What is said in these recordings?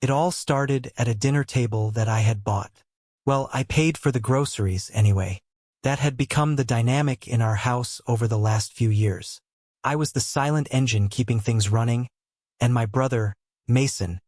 It all started at a dinner table that I had bought. Well, I paid for the groceries anyway. That had become the dynamic in our house over the last few years. I was the silent engine keeping things running, and my brother, Mason,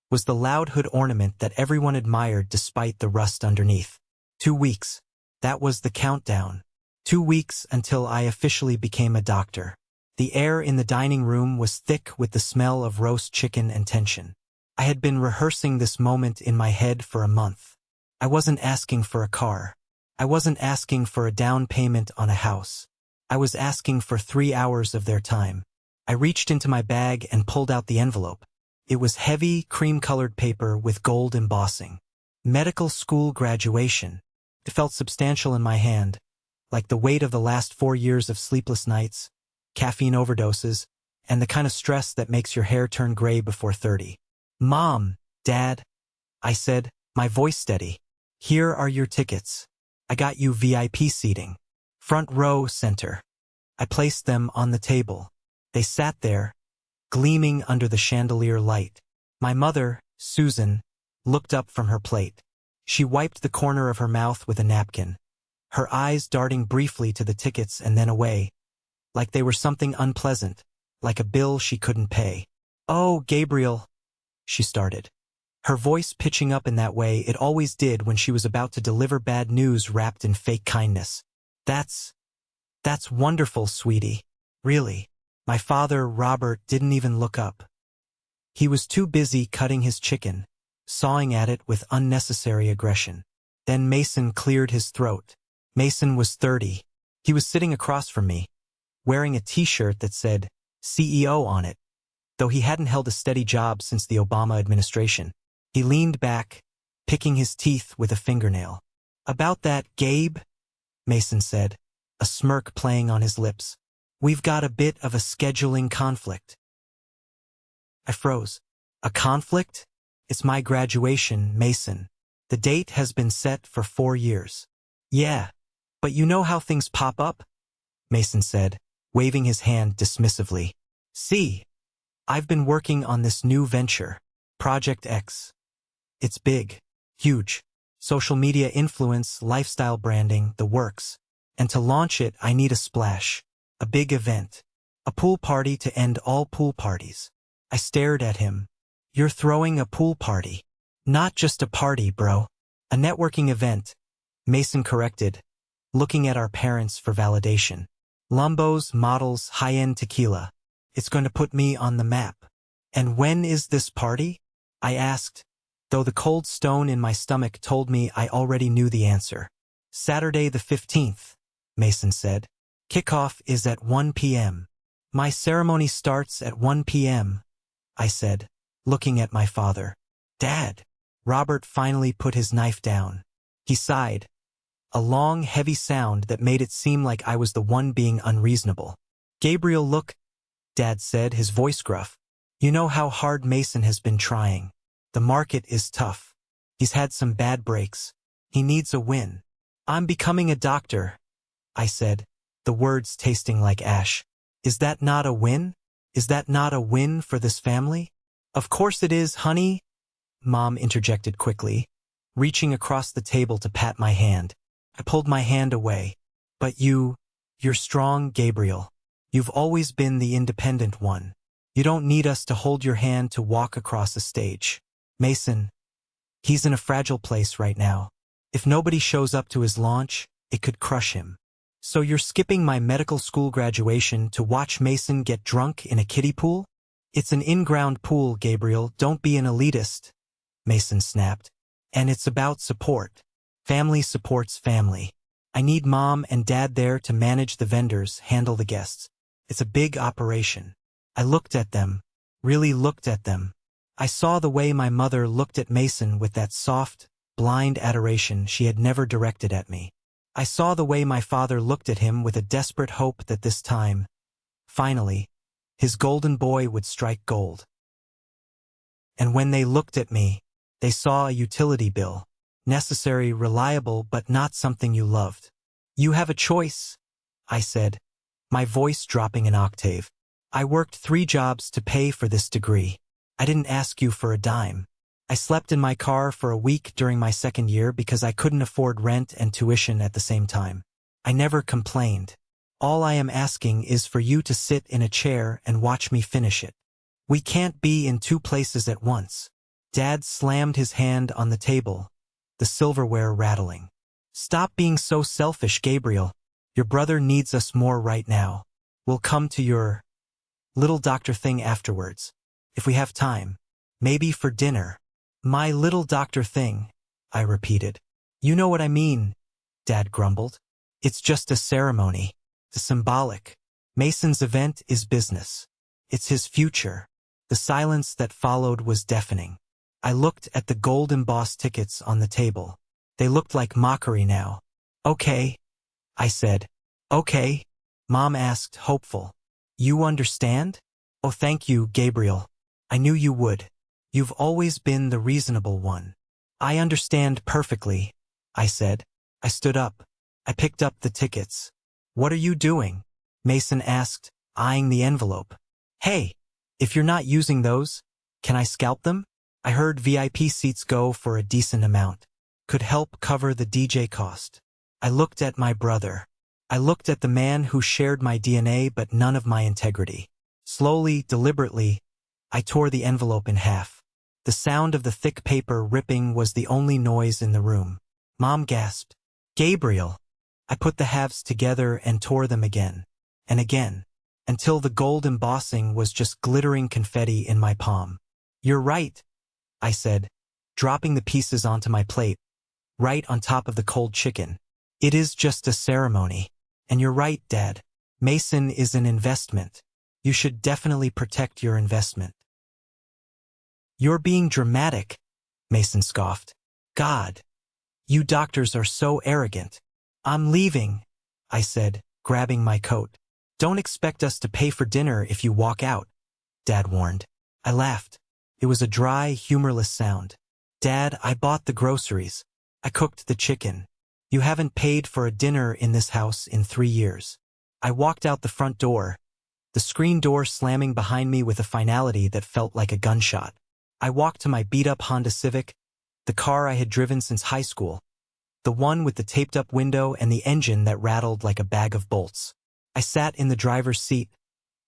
was the loud hood ornament that everyone admired despite the rust underneath. 2 weeks. That was the countdown. 2 weeks until I officially became a doctor. The air in the dining room was thick with the smell of roast chicken and tension. I had been rehearsing this moment in my head for a month. I wasn't asking for a car. I wasn't asking for a down payment on a house. I was asking for 3 hours of their time. I reached into my bag and pulled out the envelope. It was heavy, cream-colored paper with gold embossing. Medical school graduation. It felt substantial in my hand, like the weight of the last 4 years of sleepless nights, caffeine overdoses, and the kind of stress that makes your hair turn gray before 30. "Mom, Dad," I said, my voice steady. "Here are your tickets. I got you VIP seating. Front row center." I placed them on the table. They sat there, gleaming under the chandelier light. My mother, Susan, looked up from her plate. She wiped the corner of her mouth with a napkin, her eyes darting briefly to the tickets and then away, like they were something unpleasant, like a bill she couldn't pay. "Oh, Gabriel," she started, her voice pitching up in that way it always did when she was about to deliver bad news wrapped in fake kindness. That's wonderful, sweetie. Really." My father, Robert, didn't even look up. He was too busy cutting his chicken, sawing at it with unnecessary aggression. Then Mason cleared his throat. Mason was 30. He was sitting across from me, wearing a t-shirt that said CEO on it, though he hadn't held a steady job since the Obama administration. He leaned back, picking his teeth with a fingernail. "About that, Gabe," Mason said, a smirk playing on his lips. "We've got a bit of a scheduling conflict." I froze. "A conflict? It's my graduation, Mason. The date has been set for 4 years. "Yeah, but you know how things pop up," Mason said, waving his hand dismissively. "See, I've been working on this new venture, Project X. It's big, huge. Social media influence, lifestyle branding, the works. And to launch it, I need a splash. A big event. A pool party to end all pool parties." I stared at him. "You're throwing a pool party." "Not just a party, bro. A networking event," Mason corrected, looking at our parents for validation. "Lumbos, models, high-end tequila. It's going to put me on the map." "And when is this party?" I asked, though the cold stone in my stomach told me I already knew the answer. "Saturday the 15th, Mason said. "Kickoff is at 1 p.m. "My ceremony starts at 1 p.m., I said, looking at my father. "Dad." Robert finally put his knife down. He sighed, a long, heavy sound that made it seem like I was the one being unreasonable. "Gabriel, look," Dad said, his voice gruff. "You know how hard Mason has been trying. The market is tough. He's had some bad breaks. He needs a win." "I'm becoming a doctor," I said, the words tasting like ash. "Is that not a win? Is that not a win for this family?" "Of course it is, honey," Mom interjected quickly, reaching across the table to pat my hand. I pulled my hand away. "But you're strong, Gabriel. You've always been the independent one. You don't need us to hold your hand to walk across a stage. Mason, he's in a fragile place right now. If nobody shows up to his launch, it could crush him. So you're skipping my medical school graduation to watch Mason get drunk in a kiddie pool? It's an in-ground pool, Gabriel. Don't be an elitist," Mason snapped. "And it's about support. Family supports family. I need Mom and Dad there to manage the vendors, handle the guests. It's a big operation." I looked at them, really looked at them. I saw the way my mother looked at Mason with that soft, blind adoration she had never directed at me. I saw the way my father looked at him with a desperate hope that this time, finally, his golden boy would strike gold. And when they looked at me, they saw a utility bill, necessary, reliable, but not something you loved. "You have a choice," I said, my voice dropping an octave. "I worked 3 jobs to pay for this degree. I didn't ask you for a dime. I slept in my car for a week during my second year because I couldn't afford rent and tuition at the same time. I never complained. All I am asking is for you to sit in a chair and watch me finish it. We can't be in two places at once. Dad slammed his hand on the table, the silverware rattling. Stop being so selfish, Gabriel. Your brother needs us more right now. We'll come to your little doctor thing afterwards. If we have time. Maybe for dinner. My little doctor thing, I repeated. You know what I mean, Dad grumbled. It's just a ceremony. The symbolic. Mason's event is business. It's his future. The silence that followed was deafening. I looked at the gold embossed tickets on the table. They looked like mockery now. Okay, I said. Okay, Mom asked, hopeful. You understand? Oh, thank you, Gabriel. I knew you would. You've always been the reasonable one. I understand perfectly, I said. I stood up. I picked up the tickets. What are you doing? Mason asked, eyeing the envelope. Hey, if you're not using those, can I scalp them? I heard VIP seats go for a decent amount. Could help cover the DJ cost. I looked at my brother. I looked at the man who shared my DNA but none of my integrity. Slowly, deliberately, I tore the envelope in half. The sound of the thick paper ripping was the only noise in the room. Mom gasped. Gabriel! I put the halves together and tore them again, and again, until the gold embossing was just glittering confetti in my palm. You're right, I said, dropping the pieces onto my plate, right on top of the cold chicken. It is just a ceremony. And you're right, Dad. Mason is an investment. You should definitely protect your investment. You're being dramatic, Mason scoffed. God, you doctors are so arrogant. I'm leaving, I said, grabbing my coat. Don't expect us to pay for dinner if you walk out, Dad warned. I laughed. It was a dry, humorless sound. Dad, I bought the groceries. I cooked the chicken. You haven't paid for a dinner in this house in 3 years. I walked out the front door, the screen door slamming behind me with a finality that felt like a gunshot. I walked to my beat-up Honda Civic, the car I had driven since high school, the one with the taped-up window and the engine that rattled like a bag of bolts. I sat in the driver's seat,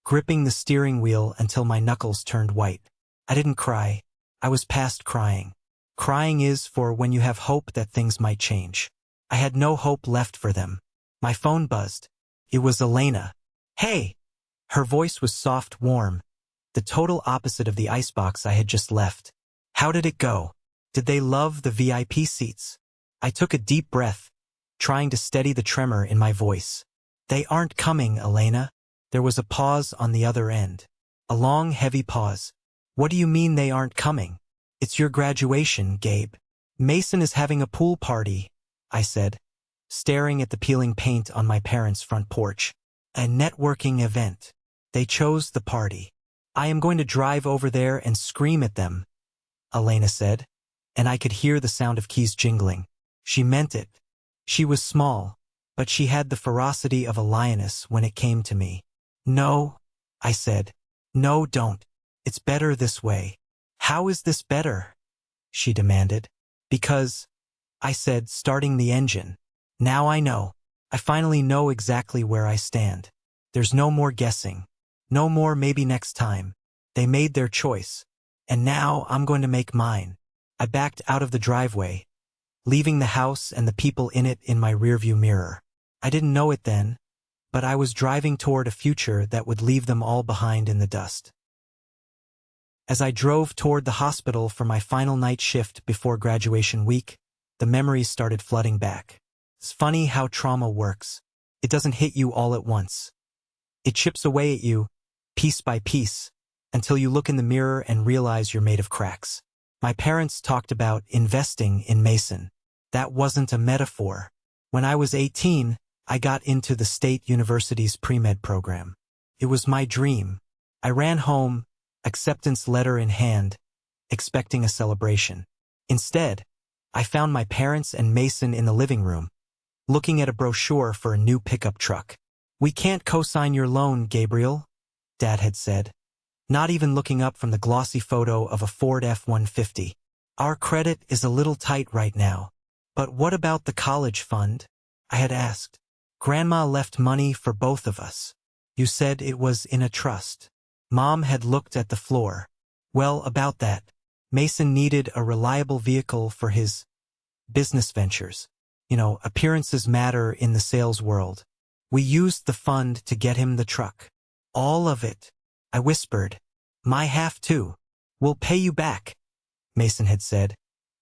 gripping the steering wheel until my knuckles turned white. I didn't cry. I was past crying. Crying is for when you have hope that things might change. I had no hope left for them. My phone buzzed. It was Elena. Hey! Her voice was soft, warm, the total opposite of the icebox I had just left. How did it go? Did they love the VIP seats? I took a deep breath, trying to steady the tremor in my voice. They aren't coming, Elena. There was a pause on the other end. A long, heavy pause. What do you mean they aren't coming? It's your graduation, Gabe. Mason is having a pool party, I said, staring at the peeling paint on my parents' front porch. A networking event. They chose the party. I am going to drive over there and scream at them, Elena said, and I could hear the sound of keys jingling. She meant it. She was small, but she had the ferocity of a lioness when it came to me. No, I said. No, don't. It's better this way. How is this better? She demanded. Because, I said, starting the engine. Now I know. I finally know exactly where I stand. There's no more guessing. No more maybe next time. They made their choice. And now I'm going to make mine. I backed out of the driveway, leaving the house and the people in it in my rearview mirror. I didn't know it then, but I was driving toward a future that would leave them all behind in the dust. As I drove toward the hospital for my final night shift before graduation week, the memories started flooding back. It's funny how trauma works. It doesn't hit you all at once. It chips away at you, piece by piece, until you look in the mirror and realize you're made of cracks. My parents talked about investing in Mason. That wasn't a metaphor. When I was 18, I got into the state university's pre-med program. It was my dream. I ran home, acceptance letter in hand, expecting a celebration. Instead, I found my parents and Mason in the living room, looking at a brochure for a new pickup truck. We can't co-sign your loan, Gabriel, Dad had said, not even looking up from the glossy photo of a Ford F-150. Our credit is a little tight right now. But what about the college fund? I had asked. Grandma left money for both of us. You said it was in a trust. Mom had looked at the floor. Well, about that. Mason needed a reliable vehicle for his business ventures. Appearances matter in the sales world. We used the fund to get him the truck. All of it. I whispered. My half too. We'll pay you back, Mason had said,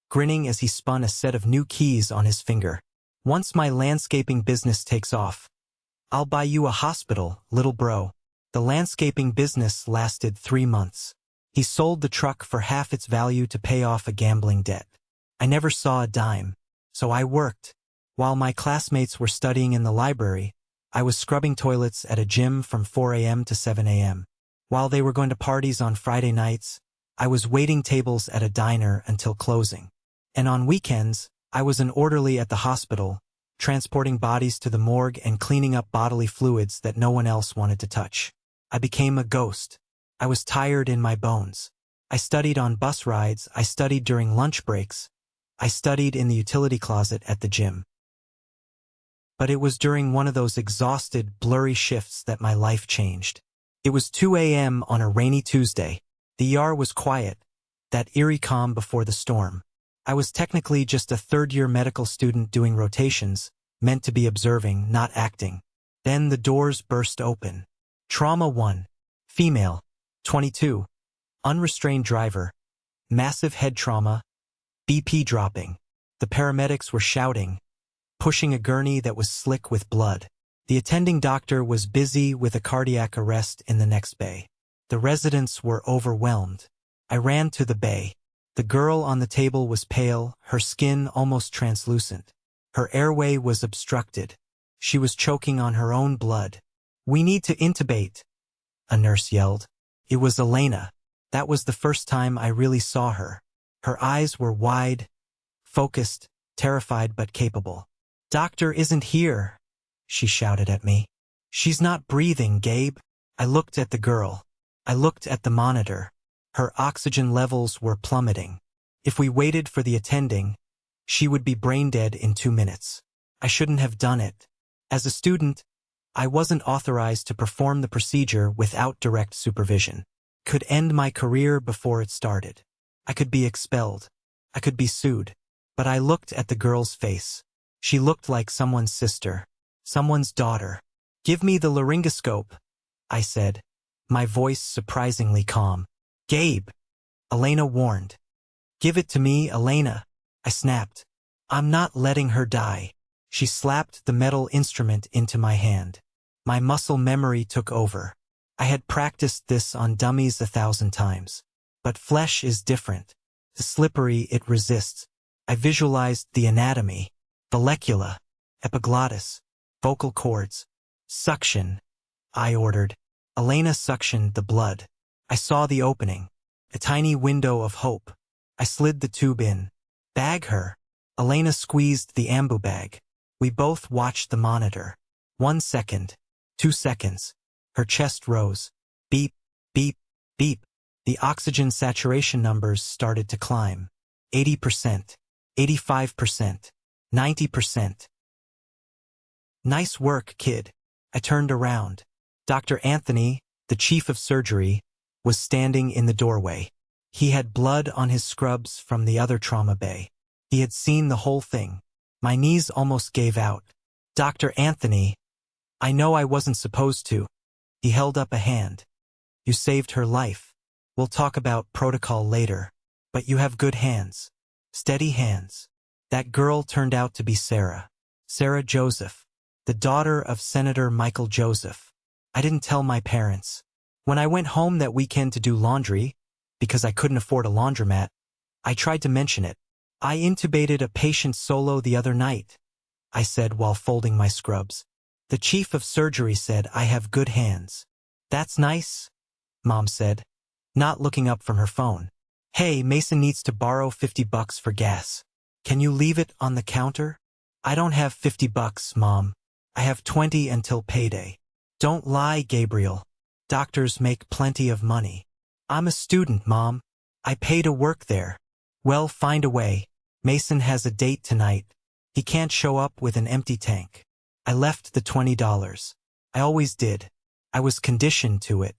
grinning as he spun a set of new keys on his finger. Once my landscaping business takes off, I'll buy you a hospital, little bro. The landscaping business lasted 3 months. He sold the truck for half its value to pay off a gambling debt. I never saw a dime, so I worked. While my classmates were studying in the library, I was scrubbing toilets at a gym from 4 a.m. to 7 a.m. While they were going to parties on Friday nights, I was waiting tables at a diner until closing. And on weekends, I was an orderly at the hospital, transporting bodies to the morgue and cleaning up bodily fluids that no one else wanted to touch. I became a ghost. I was tired in my bones. I studied on bus rides, I studied during lunch breaks, I studied in the utility closet at the gym. But it was during one of those exhausted, blurry shifts that my life changed. It was 2 a.m. on a rainy Tuesday. The ER was quiet, that eerie calm before the storm. I was technically just a third-year medical student doing rotations, meant to be observing, not acting. Then the doors burst open. Trauma 1. Female. 22. Unrestrained driver. Massive head trauma. BP dropping. The paramedics were shouting, pushing a gurney that was slick with blood. The attending doctor was busy with a cardiac arrest in the next bay. The residents were overwhelmed. I ran to the bay. The girl on the table was pale, her skin almost translucent. Her airway was obstructed. She was choking on her own blood. We need to intubate, a nurse yelled. It was Elena. That was the first time I really saw her. Her eyes were wide, focused, terrified but capable. Doctor isn't here, she shouted at me. She's not breathing, Gabe. I looked at the girl. I looked at the monitor. Her oxygen levels were plummeting. If we waited for the attending, she would be brain dead in 2 minutes. I shouldn't have done it. As a student, I wasn't authorized to perform the procedure without direct supervision. Could end my career before it started. I could be expelled. I could be sued. But I looked at the girl's face. She looked like someone's sister, someone's daughter. Give me the laryngoscope, I said, my voice surprisingly calm. Gabe, Elena warned. Give it to me, Elena, I snapped. I'm not letting her die. She slapped the metal instrument into my hand. My muscle memory took over. I had practiced this on dummies 1,000 times. But flesh is different. The slippery, it resists. I visualized the anatomy. Vallecula, epiglottis, vocal cords. Suction, I ordered. Elena suctioned the blood. I saw the opening. A tiny window of hope. I slid the tube in. Bag her. Elena squeezed the ambu bag. We both watched the monitor. 1 second. 2 seconds. Her chest rose. Beep, beep, beep. The oxygen saturation numbers started to climb. 80%. 85%. 90%. Nice work, kid. I turned around. Dr. Anthony, the chief of surgery, was standing in the doorway. He had blood on his scrubs from the other trauma bay. He had seen the whole thing. My knees almost gave out. Dr. Anthony, I know I wasn't supposed to. He held up a hand. You saved her life. We'll talk about protocol later. But you have good hands. Steady hands. That girl turned out to be Sarah. Sarah Joseph, the daughter of Senator Michael Joseph. I didn't tell my parents. When I went home that weekend to do laundry, because I couldn't afford a laundromat, I tried to mention it. I intubated a patient solo the other night, I said while folding my scrubs. The chief of surgery said I have good hands. That's nice, Mom said, not looking up from her phone. Hey, Mason needs to borrow $50 for gas. Can you leave it on the counter? I don't have $50, Mom. I have 20 until payday. Don't lie, Gabriel. Doctors make plenty of money. I'm a student, Mom. I pay to work there. Well, find a way. Mason has a date tonight. He can't show up with an empty tank. I left the $20. I always did. I was conditioned to it.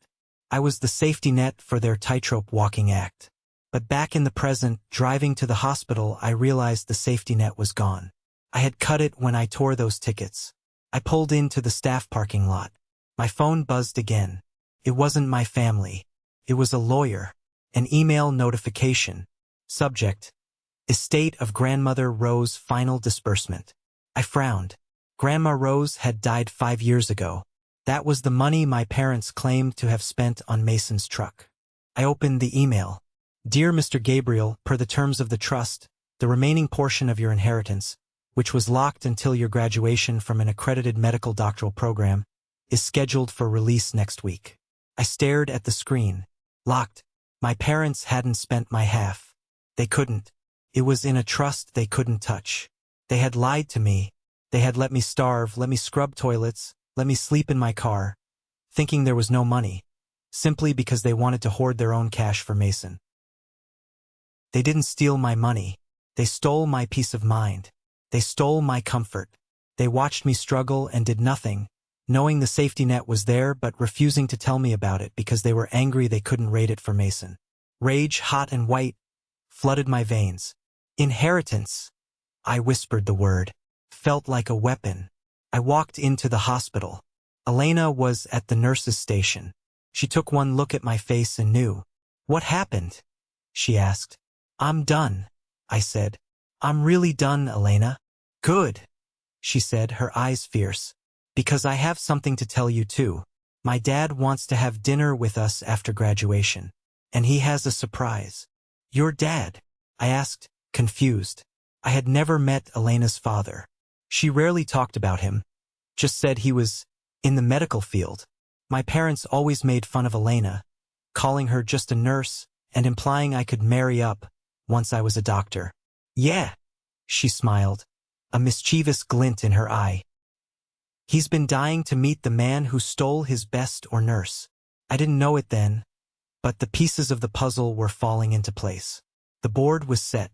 I was the safety net for their tightrope walking act. But back in the present, driving to the hospital, I realized the safety net was gone. I had cut it when I tore those tickets. I pulled into the staff parking lot. My phone buzzed again. It wasn't my family. It was a lawyer. An email notification. Subject: Estate of Grandmother Rose final disbursement. I frowned. Grandma Rose had died 5 years ago. That was the money my parents claimed to have spent on Mason's truck. I opened the email. Dear Mr. Gabriel, per the terms of the trust, the remaining portion of your inheritance, which was locked until your graduation from an accredited medical doctoral program, is scheduled for release next week. I stared at the screen. Locked. My parents hadn't spent my half. They couldn't. It was in a trust they couldn't touch. They had lied to me. They had let me starve, let me scrub toilets, let me sleep in my car, thinking there was no money, simply because they wanted to hoard their own cash for Mason. They didn't steal my money. They stole my peace of mind. They stole my comfort. They watched me struggle and did nothing, knowing the safety net was there but refusing to tell me about it because they were angry they couldn't raid it for Mason. Rage, hot and white, flooded my veins. Inheritance. I whispered the word. Felt like a weapon. I walked into the hospital. Elena was at the nurse's station. She took one look at my face and knew. What happened? She asked. I'm done, I said. I'm really done, Elena. Good, she said, her eyes fierce. Because I have something to tell you too. My dad wants to have dinner with us after graduation. And he has a surprise. Your dad? I asked, confused. I had never met Elena's father. She rarely talked about him. Just said he was in the medical field. My parents always made fun of Elena, calling her just a nurse and implying I could marry up once I was a doctor. Yeah, she smiled, a mischievous glint in her eye. He's been dying to meet the man who stole his best or nurse. I didn't know it then, but the pieces of the puzzle were falling into place. The board was set,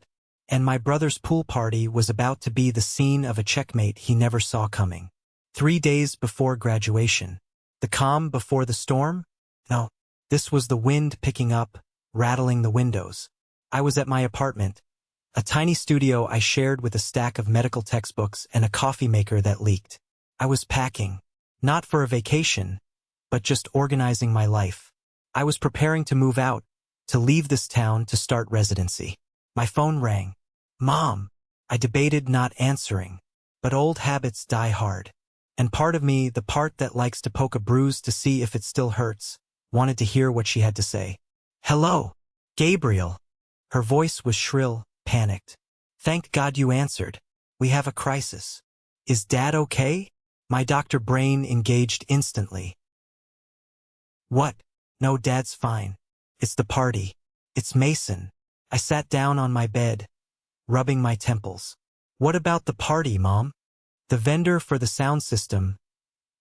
and my brother's pool party was about to be the scene of a checkmate he never saw coming. 3 days before graduation. The calm before the storm? No, this was the wind picking up, rattling the windows. I was at my apartment, a tiny studio I shared with a stack of medical textbooks and a coffee maker that leaked. I was packing, not for a vacation, but just organizing my life. I was preparing to move out, to leave this town to start residency. My phone rang. Mom. I debated not answering, but old habits die hard. And part of me, the part that likes to poke a bruise to see if it still hurts, wanted to hear what she had to say. Hello, Gabriel. Her voice was shrill, panicked. Thank God you answered. We have a crisis. Is Dad okay? My doctor brain engaged instantly. What? No, Dad's fine. It's the party. It's Mason. I sat down on my bed, rubbing my temples. What about the party, Mom? The vendor for the sound system,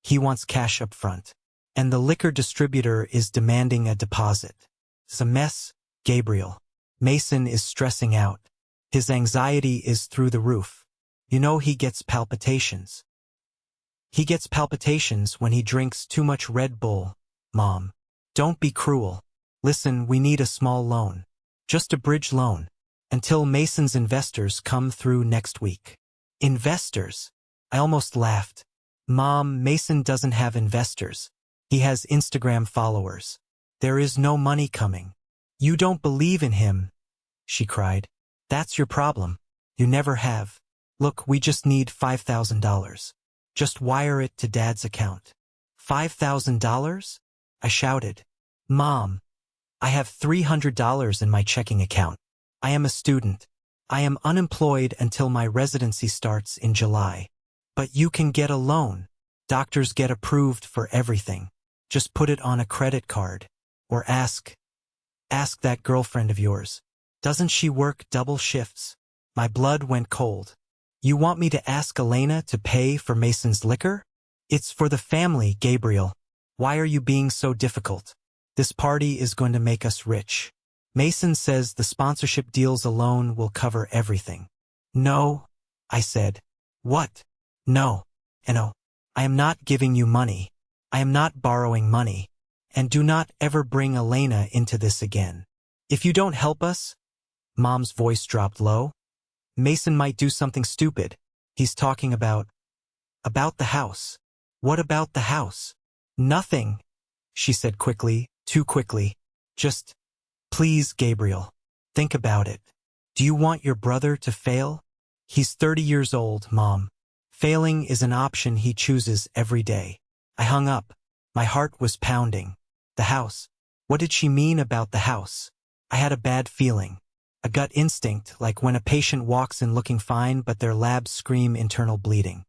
he wants cash up front. And the liquor distributor is demanding a deposit. It's a mess, Gabriel. Mason is stressing out. His anxiety is through the roof. You know he gets palpitations. He gets palpitations when he drinks too much Red Bull, Mom. Don't be cruel. Listen, we need a small loan. Just a bridge loan. Until Mason's investors come through next week. Investors? I almost laughed. Mom, Mason doesn't have investors. He has Instagram followers. There is no money coming. You don't believe in him, she cried. That's your problem. You never have. Look, we just need $5,000. Just wire it to Dad's account. $5,000? I shouted. Mom, I have $300 in my checking account. I am a student. I am unemployed until my residency starts in July. But you can get a loan. Doctors get approved for everything. Just put it on a credit card. Or ask that girlfriend of yours. Doesn't she work double shifts? My blood went cold. You want me to ask Elena to pay for Mason's liquor? It's for the family, Gabriel. Why are you being so difficult? This party is going to make us rich. Mason says the sponsorship deals alone will cover everything. No, I said. What? No. No. I am not giving you money. I am not borrowing money. And do not ever bring Elena into this again. If you don't help us, Mom's voice dropped low, Mason might do something stupid. He's talking about the house. What about the house? Nothing, she said quickly, too quickly. Just, please, Gabriel, think about it. Do you want your brother to fail? He's 30 years old, Mom. Failing is an option he chooses every day. I hung up. My heart was pounding. The house. What did she mean about the house? I had a bad feeling. A gut instinct, like when a patient walks in looking fine but their labs scream internal bleeding.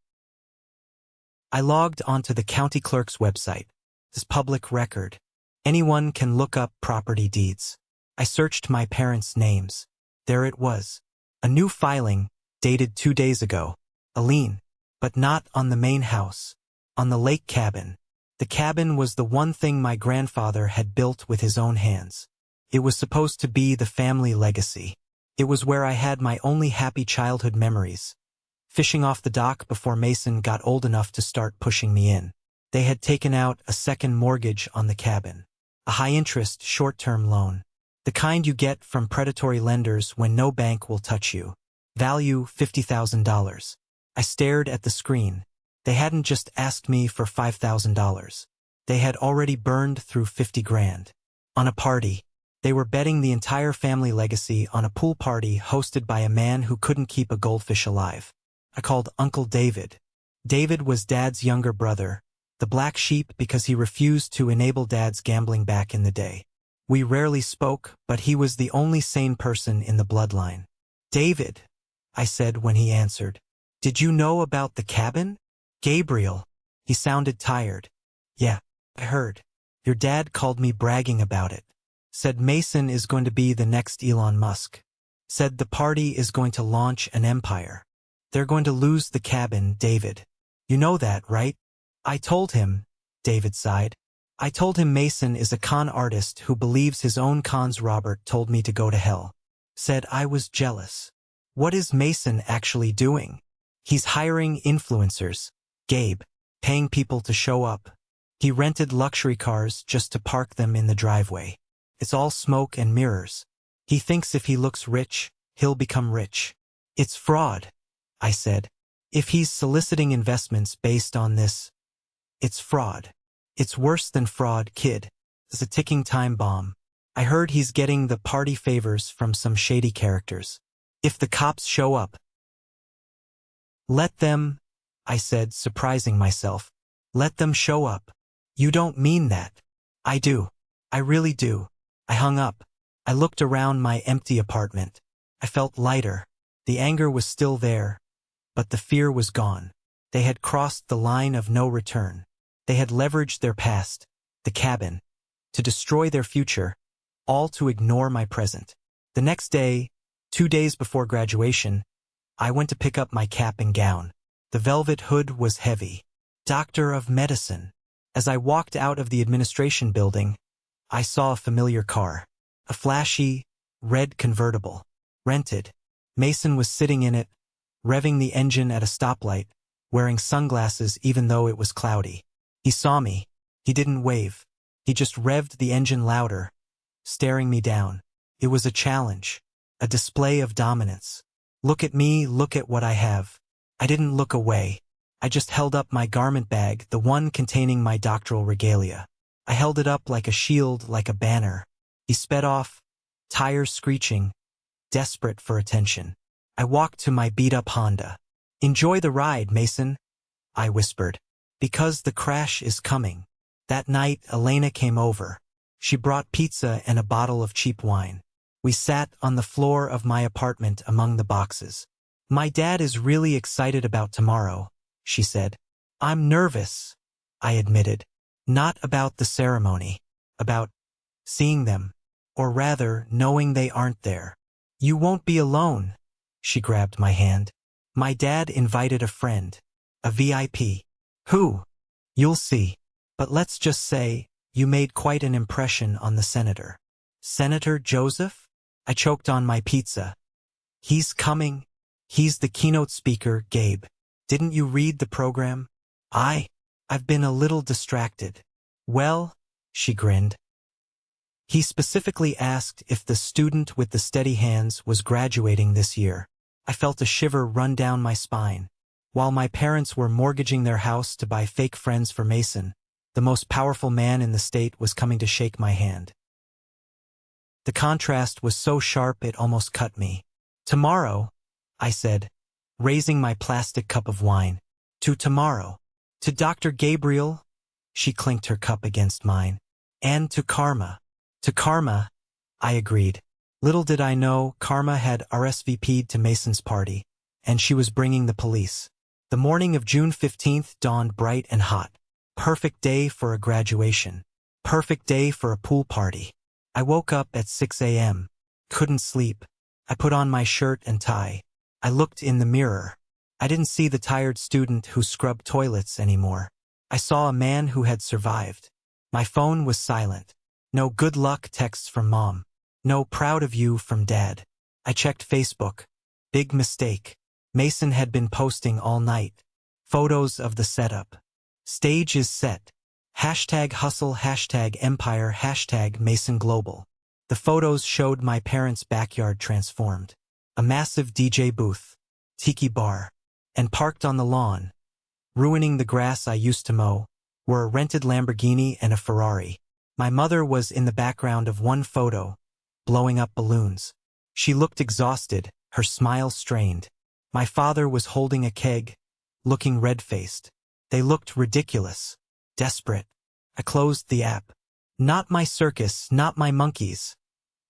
I logged onto the county clerk's website. This public record. Anyone can look up property deeds. I searched my parents' names. There it was. A new filing, dated 2 days ago. A lien. But not on the main house. On the lake cabin. The cabin was the one thing my grandfather had built with his own hands. It was supposed to be the family legacy. It was where I had my only happy childhood memories. Fishing off the dock before Mason got old enough to start pushing me in. They had taken out a second mortgage on the cabin. A high-interest, short-term loan. The kind you get from predatory lenders when no bank will touch you. Value $50,000. I stared at the screen. They hadn't just asked me for $5,000. They had already burned through 50 grand. On a party. They were betting the entire family legacy on a pool party hosted by a man who couldn't keep a goldfish alive. I called Uncle David. David was Dad's younger brother, the black sheep because he refused to enable Dad's gambling back in the day. We rarely spoke, but he was the only sane person in the bloodline. David, I said when he answered. Did you know about the cabin? Gabriel. He sounded tired. Yeah, I heard. Your dad called me bragging about it. Said Mason is going to be the next Elon Musk. Said the party is going to launch an empire. They're going to lose the cabin, David. You know that, right? I told him, David sighed. I told him Mason is a con artist who believes his own cons. Robert told me to go to hell. Said I was jealous. What is Mason actually doing? He's hiring influencers, Gabe, paying people to show up. He rented luxury cars just to park them in the driveway. It's all smoke and mirrors. He thinks if he looks rich, he'll become rich. It's fraud, I said. If he's soliciting investments based on this, it's fraud. It's worse than fraud, kid. It's a ticking time bomb. I heard he's getting the party favors from some shady characters. If the cops show up, let them, I said, surprising myself. Let them show up. You don't mean that. I do. I really do. I hung up. I looked around my empty apartment. I felt lighter. The anger was still there, but the fear was gone. They had crossed the line of no return. They had leveraged their past, the cabin, to destroy their future, all to ignore my present. The next day, 2 days before graduation, I went to pick up my cap and gown. The velvet hood was heavy. Doctor of Medicine. As I walked out of the administration building, I saw a familiar car. A flashy, red convertible. Rented. Mason was sitting in it, revving the engine at a stoplight, wearing sunglasses even though it was cloudy. He saw me. He didn't wave. He just revved the engine louder, staring me down. It was a challenge. A display of dominance. Look at me, look at what I have. I didn't look away. I just held up my garment bag, the one containing my doctoral regalia. I held it up like a shield, like a banner. He sped off, tires screeching, desperate for attention. I walked to my beat-up Honda. Enjoy the ride, Mason, I whispered. Because the crash is coming. That night, Elena came over. She brought pizza and a bottle of cheap wine. We sat on the floor of my apartment among the boxes. My dad is really excited about tomorrow, she said. I'm nervous, I admitted. Not about the ceremony. About seeing them. Or rather, knowing they aren't there. You won't be alone, she grabbed my hand. My dad invited a friend. A VIP. Who? You'll see. But let's just say, you made quite an impression on the senator. Senator Joseph? I choked on my pizza. He's coming. He's the keynote speaker, Gabe. Didn't you read the program? I've been a little distracted. Well, she grinned. He specifically asked if the student with the steady hands was graduating this year. I felt a shiver run down my spine. While my parents were mortgaging their house to buy fake friends for Mason, the most powerful man in the state was coming to shake my hand. The contrast was so sharp it almost cut me. Tomorrow, I said, raising my plastic cup of wine. To tomorrow. To Dr. Gabriel, she clinked her cup against mine. And to Karma. To Karma, I agreed. Little did I know, Karma had RSVP'd to Mason's party, and she was bringing the police. The morning of June 15th dawned bright and hot. Perfect day for a graduation. Perfect day for a pool party. I woke up at 6 a.m. Couldn't sleep. I put on my shirt and tie. I looked in the mirror. I didn't see the tired student who scrubbed toilets anymore. I saw a man who had survived. My phone was silent. No good luck texts from Mom. No proud of you from Dad. I checked Facebook. Big mistake. Mason had been posting all night. Photos of the setup. Stage is set. Hashtag hustle, hashtag empire, hashtag Mason Global. The photos showed my parents' backyard transformed. A massive DJ booth, tiki bar, and parked on the lawn, ruining the grass I used to mow, were a rented Lamborghini and a Ferrari. My mother was in the background of one photo, blowing up balloons. She looked exhausted, her smile strained. My father was holding a keg, looking red-faced. They looked ridiculous, desperate. I closed the app. Not my circus, not my monkeys.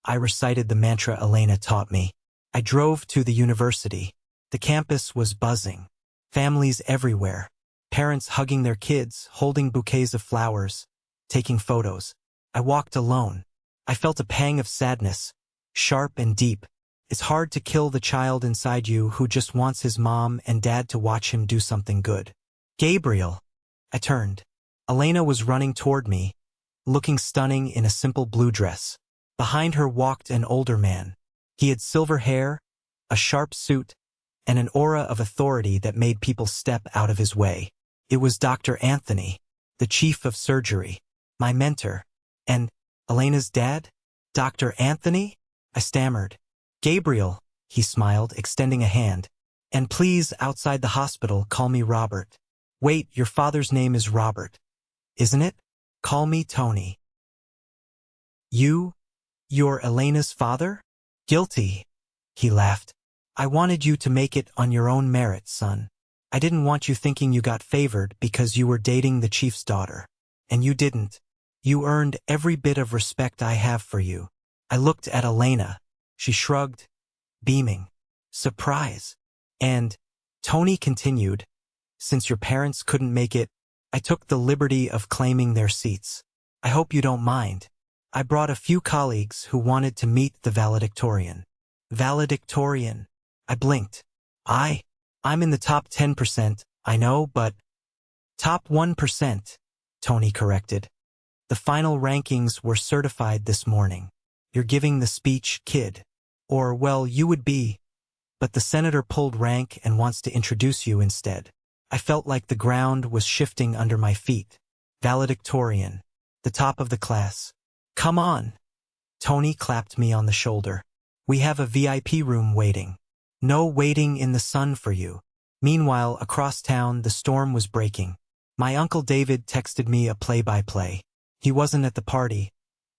I recited the mantra Elena taught me. I drove to the university. The campus was buzzing. Families everywhere. Parents hugging their kids, holding bouquets of flowers, taking photos. I walked alone. I felt a pang of sadness, sharp and deep. It's hard to kill the child inside you who just wants his mom and dad to watch him do something good. Gabriel. I turned. Elena was running toward me, looking stunning in a simple blue dress. Behind her walked an older man. He had silver hair, a sharp suit, and an aura of authority that made people step out of his way. It was Dr. Anthony, the chief of surgery, my mentor. And Elena's dad? Dr. Anthony? I stammered. Gabriel, he smiled, extending a hand. And please, outside the hospital, call me Robert. Wait, your father's name is Robert, isn't it? Call me Tony. You're Elena's father? Guilty, he laughed. I wanted you to make it on your own merit, son. I didn't want you thinking you got favored because you were dating the chief's daughter. And you didn't. You earned every bit of respect I have for you. I looked at Elena. She shrugged, beaming. Surprise. And, Tony continued, since your parents couldn't make it, I took the liberty of claiming their seats. I hope you don't mind. I brought a few colleagues who wanted to meet the valedictorian. Valedictorian. I blinked. I'm in the top 10%, I know, but... Top 1%, Tony corrected. The final rankings were certified this morning. You're giving the speech, kid. Or, well, you would be. But the senator pulled rank and wants to introduce you instead. I felt like the ground was shifting under my feet. Valedictorian. The top of the class. Come on. Tony clapped me on the shoulder. We have a VIP room waiting. No waiting in the sun for you. Meanwhile, across town, the storm was breaking. My Uncle David texted me a play-by-play. He wasn't at the party,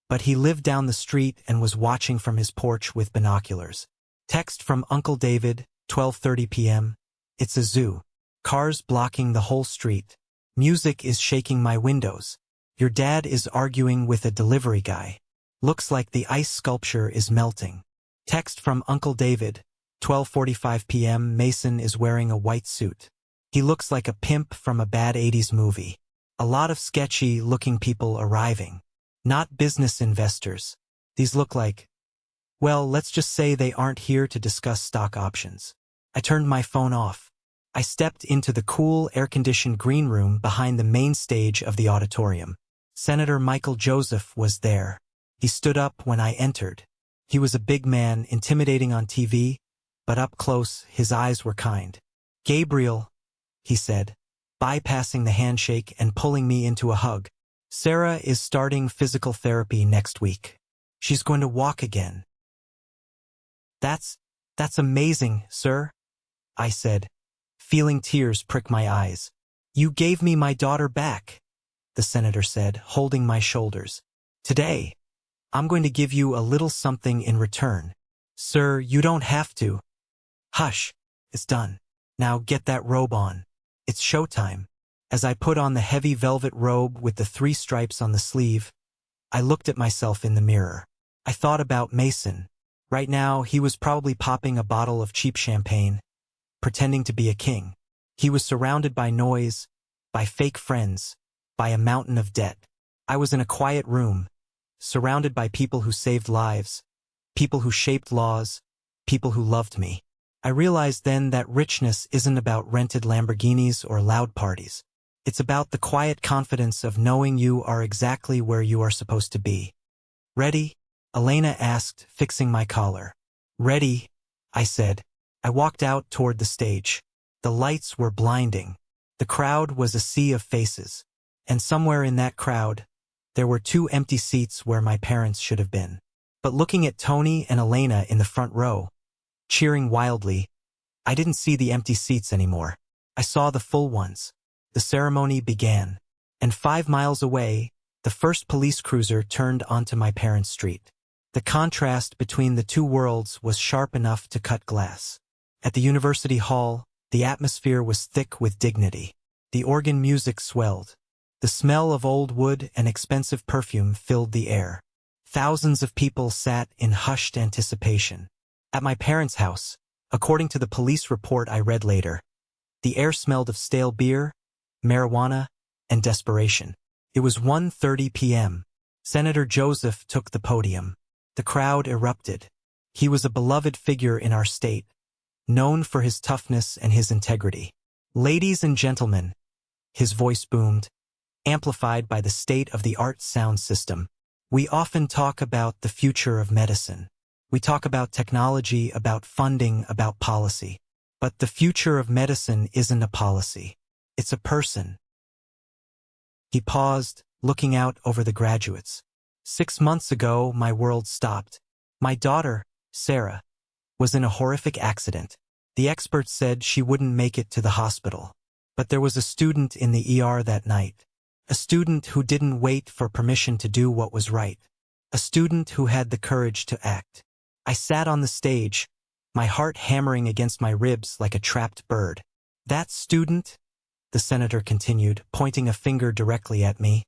but he lived down the street and was watching from his porch with binoculars. Text from Uncle David, 12:30 p.m. It's a zoo. Cars blocking the whole street. Music is shaking my windows. Your dad is arguing with a delivery guy. Looks like the ice sculpture is melting. Text from Uncle David, 12:45 p.m. Mason is wearing a white suit. He looks like a pimp from a bad 80s movie. A lot of sketchy-looking people arriving. Not business investors. These look like... Well, let's just say they aren't here to discuss stock options. I turned my phone off. I stepped into the cool, air-conditioned green room behind the main stage of the auditorium. Senator Michael Joseph was there. He stood up when I entered. He was a big man, intimidating on TV, but up close, his eyes were kind. "Gabriel," he said, bypassing the handshake and pulling me into a hug. "Sarah is starting physical therapy next week. She's going to walk again." That's amazing, sir," I said, feeling tears prick my eyes. "You gave me my daughter back," the senator said, holding my shoulders. "Today, I'm going to give you a little something in return." "Sir, you don't have to." "Hush, it's done. Now get that robe on. It's showtime." As I put on the heavy velvet robe with the 3 stripes on the sleeve, I looked at myself in the mirror. I thought about Mason. Right now, he was probably popping a bottle of cheap champagne, pretending to be a king. He was surrounded by noise, by fake friends, by a mountain of debt. I was in a quiet room, surrounded by people who saved lives, people who shaped laws, people who loved me. I realized then that richness isn't about rented Lamborghinis or loud parties. It's about the quiet confidence of knowing you are exactly where you are supposed to be. "Ready?" Elena asked, fixing my collar. "Ready," I said. I walked out toward the stage. The lights were blinding. The crowd was a sea of faces. And somewhere in that crowd, there were 2 empty seats where my parents should have been. But looking at Tony and Elena in the front row, cheering wildly, I didn't see the empty seats anymore. I saw the full ones. The ceremony began. And 5 miles away, the first police cruiser turned onto my parents' street. The contrast between the 2 worlds was sharp enough to cut glass. At the University Hall, the atmosphere was thick with dignity. The organ music swelled. The smell of old wood and expensive perfume filled the air. Thousands of people sat in hushed anticipation. At my parents' house, according to the police report I read later, the air smelled of stale beer, marijuana, and desperation. It was 1:30 p.m. Senator Joseph took the podium. The crowd erupted. He was a beloved figure in our state, known for his toughness and his integrity. "Ladies and gentlemen," his voice boomed, amplified by the state-of-the-art sound system. "We often talk about the future of medicine. We talk about technology, about funding, about policy. But the future of medicine isn't a policy. It's a person." He paused, looking out over the graduates. 6 months ago, my world stopped. My daughter, Sarah, was in a horrific accident. The experts said she wouldn't make it to the hospital. But there was a student in the ER that night. A student who didn't wait for permission to do what was right. A student who had the courage to act. I sat on the stage, my heart hammering against my ribs like a trapped bird. "That student," the senator continued, pointing a finger directly at me,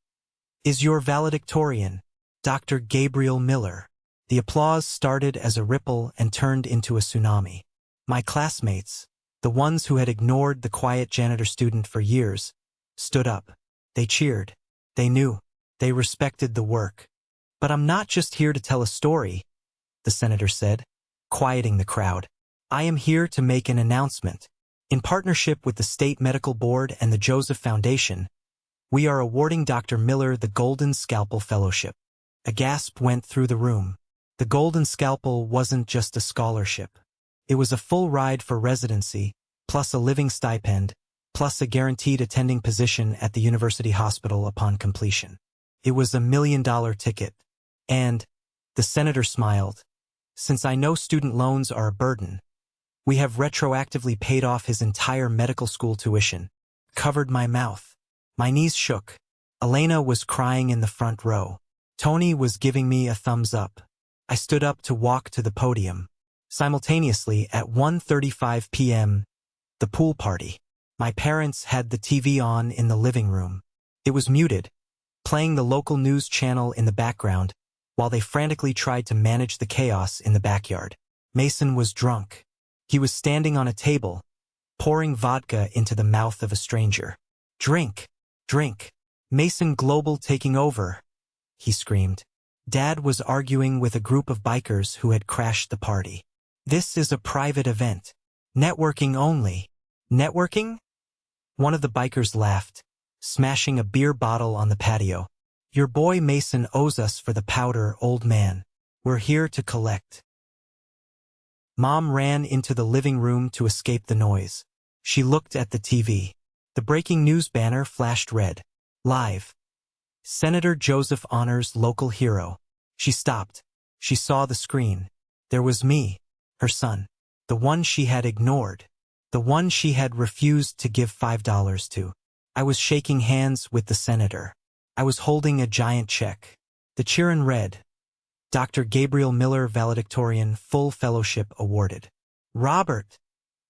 "is your valedictorian, Dr. Gabriel Miller." The applause started as a ripple and turned into a tsunami. My classmates, the ones who had ignored the quiet janitor student for years, stood up. They cheered. They knew. They respected the work. "But I'm not just here to tell a story," the senator said, quieting the crowd. "I am here to make an announcement. In partnership with the State Medical Board and the Joseph Foundation, we are awarding Dr. Miller the Golden Scalpel Fellowship." A gasp went through the room. The Golden Scalpel wasn't just a scholarship. It was a full ride for residency, plus a living stipend, plus a guaranteed attending position at the university hospital upon completion. It was $1 million ticket. And, the senator smiled, "Since I know student loans are a burden, we have retroactively paid off his entire medical school tuition." Covered my mouth. My knees shook. Elena was crying in the front row. Tony was giving me a thumbs up. I stood up to walk to the podium. Simultaneously, at 1:35 p.m., the pool party. My parents had the TV on in the living room. It was muted, playing the local news channel in the background, while they frantically tried to manage the chaos in the backyard. Mason was drunk. He was standing on a table, pouring vodka into the mouth of a stranger. "Drink, drink. Mason Global taking over," he screamed. Dad was arguing with a group of bikers who had crashed the party. "This is a private event. Networking only." "Networking?" One of the bikers laughed, smashing a beer bottle on the patio. Your boy Mason owes us for the powder, old man. We're here to collect. Mom ran into the living room to escape the noise. She looked at the TV. The breaking news banner flashed red. Live. Senator Joseph honors local hero. She stopped. She saw the screen. There was me, her son. The one she had ignored. The one she had refused to give $5 to. I was shaking hands with the senator. I was holding a giant check. The cheerin' read, Dr. Gabriel Miller valedictorian, full fellowship awarded. Robert,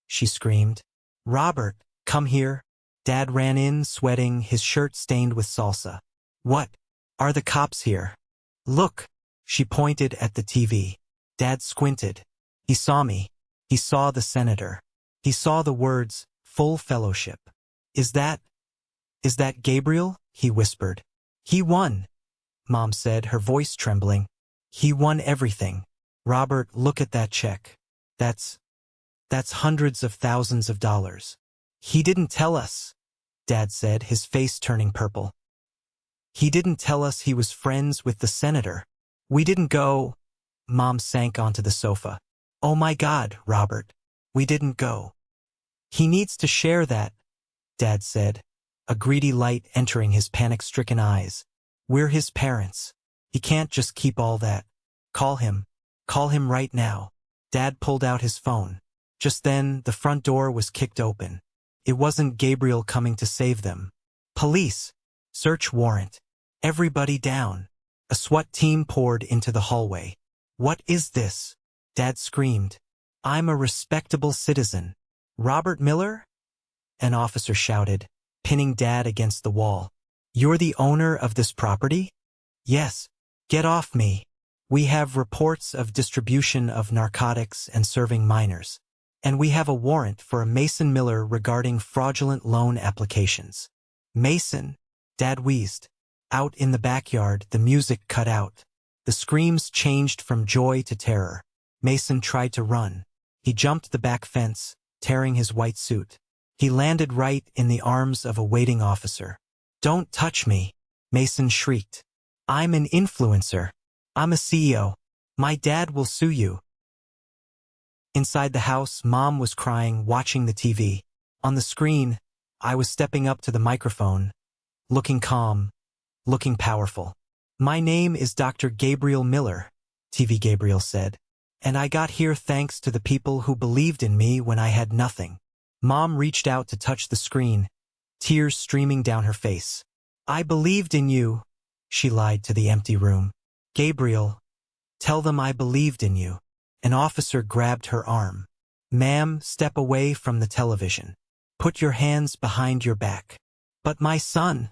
she screamed. Robert, come here. Dad ran in, sweating, his shirt stained with salsa. What? Are the cops here? Look, she pointed at the TV. Dad squinted. He saw me. He saw the senator. He saw the words, full fellowship. Is that Gabriel? He whispered. He won, Mom said, her voice trembling. He won everything. Robert, look at that check. That's hundreds of thousands of dollars. He didn't tell us, Dad said, his face turning purple. He didn't tell us he was friends with the senator. We didn't go. Mom sank onto the sofa. Oh my God, Robert. We didn't go. He needs to share that, Dad said, a greedy light entering his panic-stricken eyes. We're his parents. He can't just keep all that. Call him. Call him right now. Dad pulled out his phone. Just then, the front door was kicked open. It wasn't Gabriel coming to save them. Police. Search warrant. Everybody down. A SWAT team poured into the hallway. What is this? Dad screamed. I'm a respectable citizen. Robert Miller? An officer shouted, pinning Dad against the wall. You're the owner of this property? Yes. Get off me. We have reports of distribution of narcotics and serving minors. And we have a warrant for a Mason Miller regarding fraudulent loan applications. Mason, Dad wheezed. Out in the backyard, the music cut out. The screams changed from joy to terror. Mason tried to run. He jumped the back fence, tearing his white suit. He landed right in the arms of a waiting officer. Don't touch me, Mason shrieked. I'm an influencer. I'm a CEO. My dad will sue you. Inside the house, Mom was crying, watching the TV. On the screen, I was stepping up to the microphone, looking calm, looking powerful. My name is Dr. Gabriel Miller, TV Gabriel said. And I got here thanks to the people who believed in me when I had nothing. Mom reached out to touch the screen, tears streaming down her face. I believed in you, she lied to the empty room. Gabriel, tell them I believed in you. An officer grabbed her arm. Ma'am, step away from the television. Put your hands behind your back. But my son,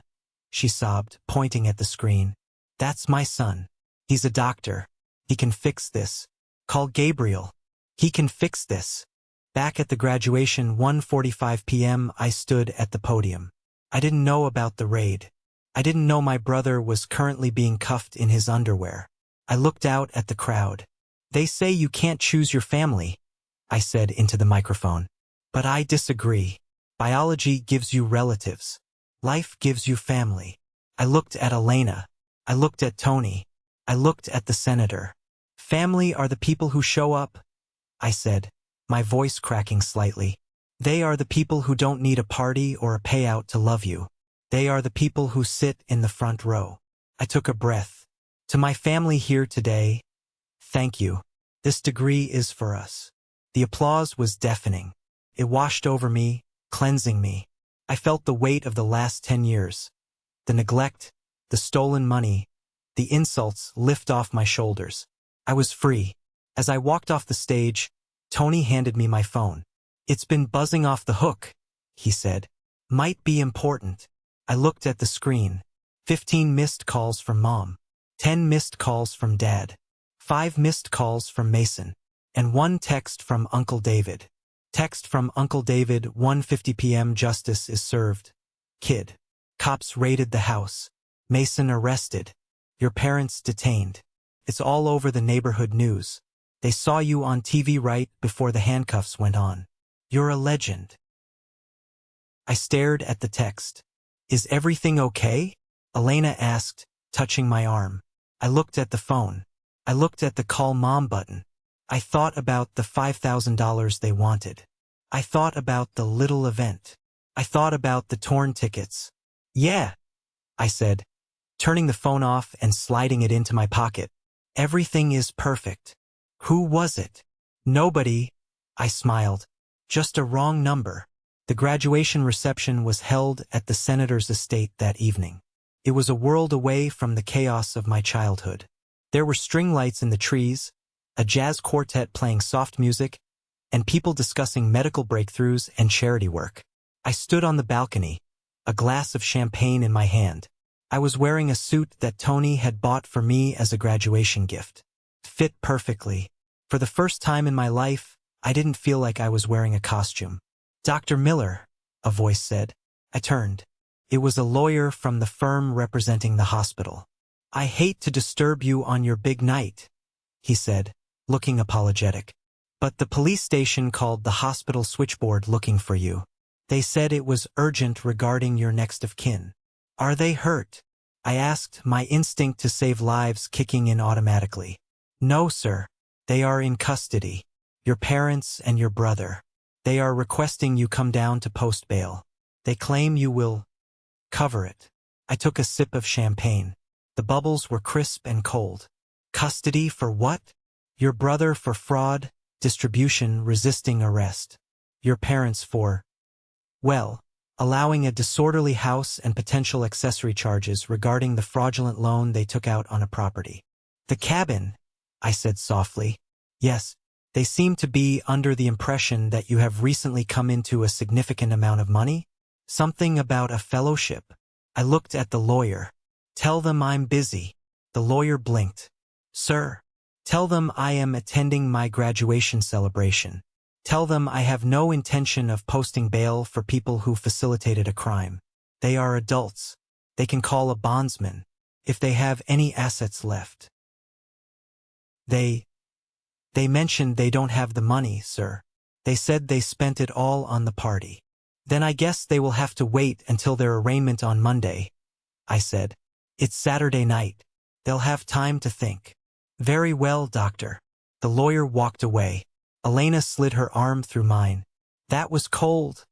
she sobbed, pointing at the screen. That's my son. He's a doctor. He can fix this. Call Gabriel. He can fix this. Back at the graduation, 1:45 p.m., I stood at the podium. I didn't know about the raid. I didn't know my brother was currently being cuffed in his underwear. I looked out at the crowd. They say you can't choose your family, I said into the microphone. But I disagree. Biology gives you relatives. Life gives you family. I looked at Elena. I looked at Tony. I looked at the senator. Family are the people who show up, I said, my voice cracking slightly. They are the people who don't need a party or a payout to love you. They are the people who sit in the front row. I took a breath. To my family here today, thank you. This degree is for us. The applause was deafening. It washed over me, cleansing me. I felt the weight of the last 10 years. The neglect, the stolen money, the insults lift off my shoulders. I was free. As I walked off the stage, Tony handed me my phone. It's been buzzing off the hook, he said. Might be important. I looked at the screen. 15 missed calls from Mom. 10 missed calls from Dad. 5 missed calls from Mason. And 1 text from Uncle David. Text from Uncle David, 1:50 p.m. Justice is served. Kid. Cops raided the house. Mason arrested. Your parents detained. It's all over the neighborhood news. They saw you on TV right before the handcuffs went on. You're a legend. I stared at the text. Is everything okay? Elena asked, touching my arm. I looked at the phone. I looked at the call mom button. I thought about the $5,000 they wanted. I thought about the little event. I thought about the torn tickets. Yeah, I said, turning the phone off and sliding it into my pocket. Everything is perfect. Who was it? Nobody, I smiled. Just a wrong number. The graduation reception was held at the senator's estate that evening. It was a world away from the chaos of my childhood. There were string lights in the trees, a jazz quartet playing soft music, and people discussing medical breakthroughs and charity work. I stood on the balcony, a glass of champagne in my hand. I was wearing a suit that Tony had bought for me as a graduation gift. It fit perfectly. For the first time in my life, I didn't feel like I was wearing a costume. "Dr. Miller," a voice said. I turned. It was a lawyer from the firm representing the hospital. "I hate to disturb you on your big night," he said, looking apologetic. "But the police station called the hospital switchboard looking for you. They said it was urgent regarding your next of kin." "Are they hurt?" I asked, my instinct to save lives kicking in automatically. "No, sir. They are in custody. Your parents and your brother. They are requesting you come down to post bail. They claim you will cover it." I took a sip of champagne. The bubbles were crisp and cold. "Custody for what?" "Your brother for fraud, distribution, resisting arrest. Your parents for, well, allowing a disorderly house and potential accessory charges regarding the fraudulent loan they took out on a property." "The cabin," I said softly. "Yes, they seem to be under the impression that you have recently come into a significant amount of money. Something about a fellowship." I looked at the lawyer. "Tell them I'm busy." The lawyer blinked. "Sir, tell them I am attending my graduation celebration. Tell them I have no intention of posting bail for people who facilitated a crime. They are adults. They can call a bondsman if they have any assets left." They mentioned they don't have the money, sir. They said they spent it all on the party." "Then I guess they will have to wait until their arraignment on Monday," I said. "It's Saturday night. They'll have time to think." "Very well, doctor." The lawyer walked away. Elena slid her arm through mine. "That was cold,"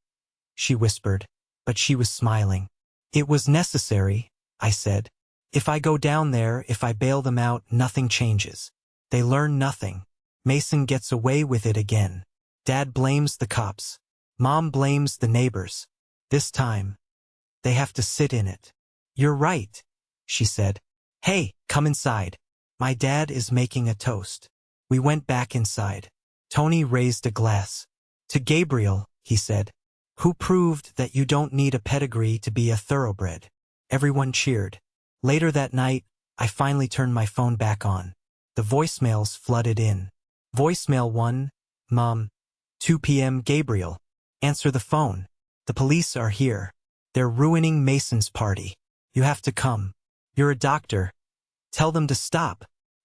she whispered, but she was smiling. "It was necessary," I said. "If I go down there, if I bail them out, nothing changes. They learn nothing. Mason gets away with it again. Dad blames the cops. Mom blames the neighbors. This time, they have to sit in it." "You're right," she said. "Hey, come inside. My dad is making a toast." We went back inside. Tony raised a glass. "To Gabriel," he said, "who proved that you don't need a pedigree to be a thoroughbred." Everyone cheered. Later that night, I finally turned my phone back on. The voicemails flooded in. Voicemail 1, "Mom, 2 p.m. Gabriel. Answer the phone. The police are here. They're ruining Mason's party. You have to come. You're a doctor. Tell them to stop."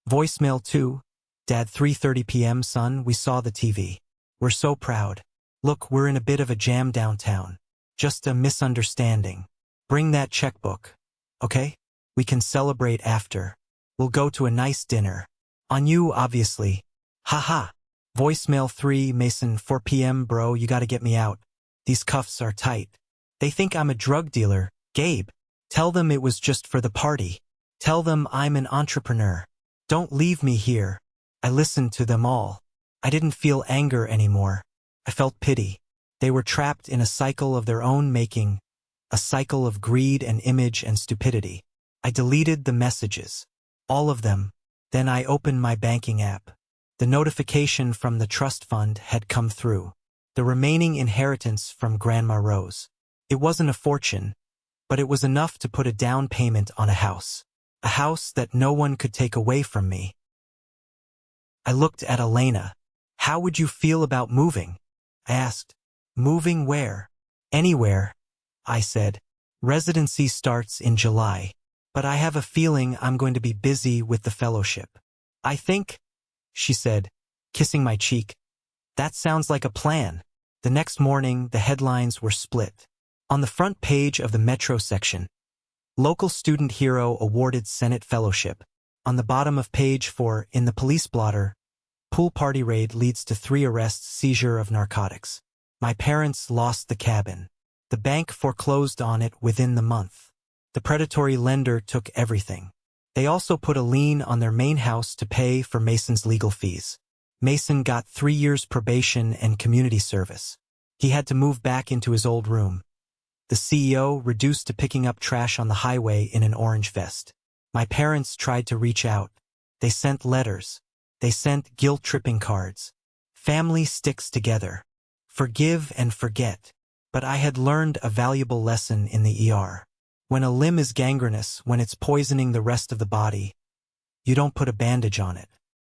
Voicemail 2, "Dad, 3:30 p.m. Son, we saw the TV. We're so proud. Look, we're in a bit of a jam downtown. Just a misunderstanding. Bring that checkbook. Okay? We can celebrate after. We'll go to a nice dinner. On you, obviously. Haha." Voicemail 3, "Mason, 4 p.m. Bro, you gotta get me out. These cuffs are tight. They think I'm a drug dealer. Gabe, tell them it was just for the party. Tell them I'm an entrepreneur. Don't leave me here." I listened to them all. I didn't feel anger anymore. I felt pity. They were trapped in a cycle of their own making, a cycle of greed and image and stupidity. I deleted the messages. All of them. Then I opened my banking app. The notification from the trust fund had come through. The remaining inheritance from Grandma Rose. It wasn't a fortune, but it was enough to put a down payment on a house. A house that no one could take away from me. I looked at Elena. "How would you feel about moving?" I asked. "Moving where?" "Anywhere," I said. "Residency starts in July. But I have a feeling I'm going to be busy with the fellowship." "I think," she said, kissing my cheek, "that sounds like a plan." The next morning, the headlines were split. On the front page of the Metro section, Local student hero awarded Senate fellowship. On the bottom of page 4, in the police blotter, pool party raid leads to 3 arrests, seizure of narcotics. My parents lost the cabin. The bank foreclosed on it within the month. The predatory lender took everything. They also put a lien on their main house to pay for Mason's legal fees. Mason got 3 years probation and community service. He had to move back into his old room. The CEO reduced to picking up trash on the highway in an orange vest. My parents tried to reach out. They sent letters. They sent guilt-tripping cards. Family sticks together. Forgive and forget. But I had learned a valuable lesson in the ER. When a limb is gangrenous, when it's poisoning the rest of the body, you don't put a bandage on it.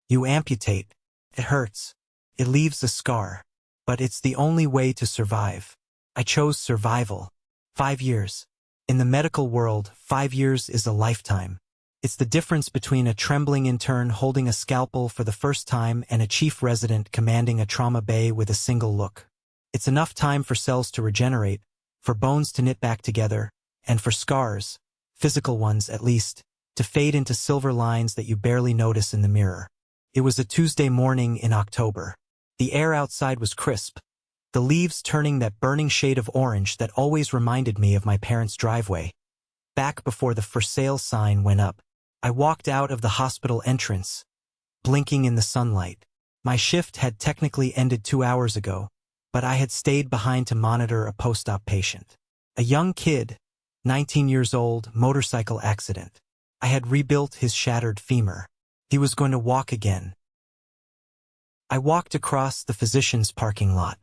You amputate. It hurts. It leaves a scar. But it's the only way to survive. I chose survival. 5 years. In the medical world, 5 years is a lifetime. It's the difference between a trembling intern holding a scalpel for the first time and a chief resident commanding a trauma bay with a single look. It's enough time for cells to regenerate, for bones to knit back together, and for scars, physical ones at least, to fade into silver lines that you barely notice in the mirror. It was a Tuesday morning in October. The air outside was crisp, the leaves turning that burning shade of orange that always reminded me of my parents' driveway. Back before the for sale sign went up, I walked out of the hospital entrance, blinking in the sunlight. My shift had technically ended 2 hours ago, but I had stayed behind to monitor a post-op patient. A young kid, 19 years old, motorcycle accident. I had rebuilt his shattered femur. He was going to walk again. I walked across the physician's parking lot.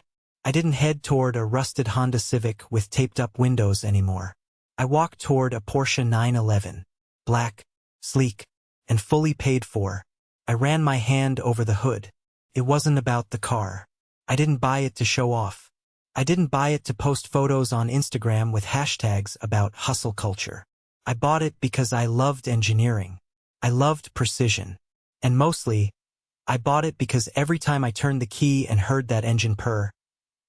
I didn't head toward a rusted Honda Civic with taped-up windows anymore. I walked toward a Porsche 911, black, sleek, and fully paid for. I ran my hand over the hood. It wasn't about the car. I didn't buy it to show off. I didn't buy it to post photos on Instagram with hashtags about hustle culture. I bought it because I loved engineering. I loved precision. And mostly, I bought it because every time I turned the key and heard that engine purr,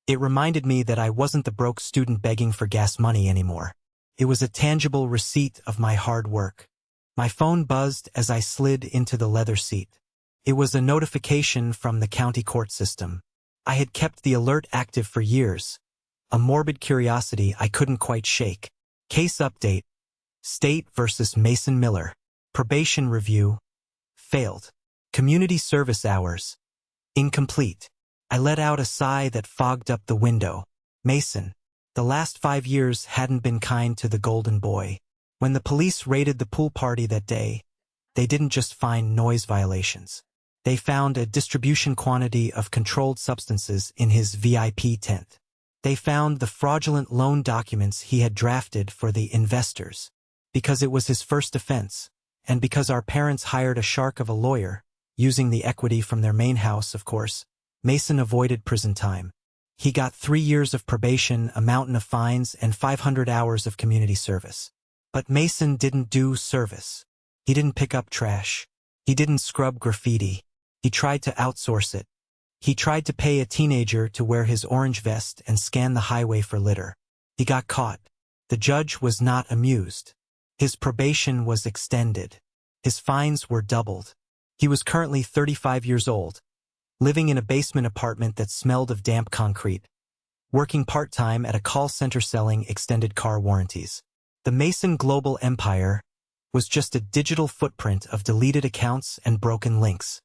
it reminded me that I wasn't the broke student begging for gas money anymore. It was a tangible receipt of my hard work. My phone buzzed as I slid into the leather seat. It was a notification from the county court system. I had kept the alert active for years, a morbid curiosity I couldn't quite shake. Case update. State versus Mason Miller. Probation review. Failed. Community service hours. Incomplete. I let out a sigh that fogged up the window. Mason. The last 5 years hadn't been kind to the golden boy. When the police raided the pool party that day, they didn't just find noise violations. They found a distribution quantity of controlled substances in his VIP tent. They found the fraudulent loan documents he had drafted for the investors. Because it was his first offense, and because our parents hired a shark of a lawyer, using the equity from their main house, of course, Mason avoided prison time. He got 3 years of probation, a mountain of fines, and 500 hours of community service. But Mason didn't do service. He didn't pick up trash. He didn't scrub graffiti. He tried to outsource it. He tried to pay a teenager to wear his orange vest and scan the highway for litter. He got caught. The judge was not amused. His probation was extended. His fines were doubled. He was currently 35 years old, living in a basement apartment that smelled of damp concrete, working part-time at a call center selling extended car warranties. The Mason global empire was just a digital footprint of deleted accounts and broken links.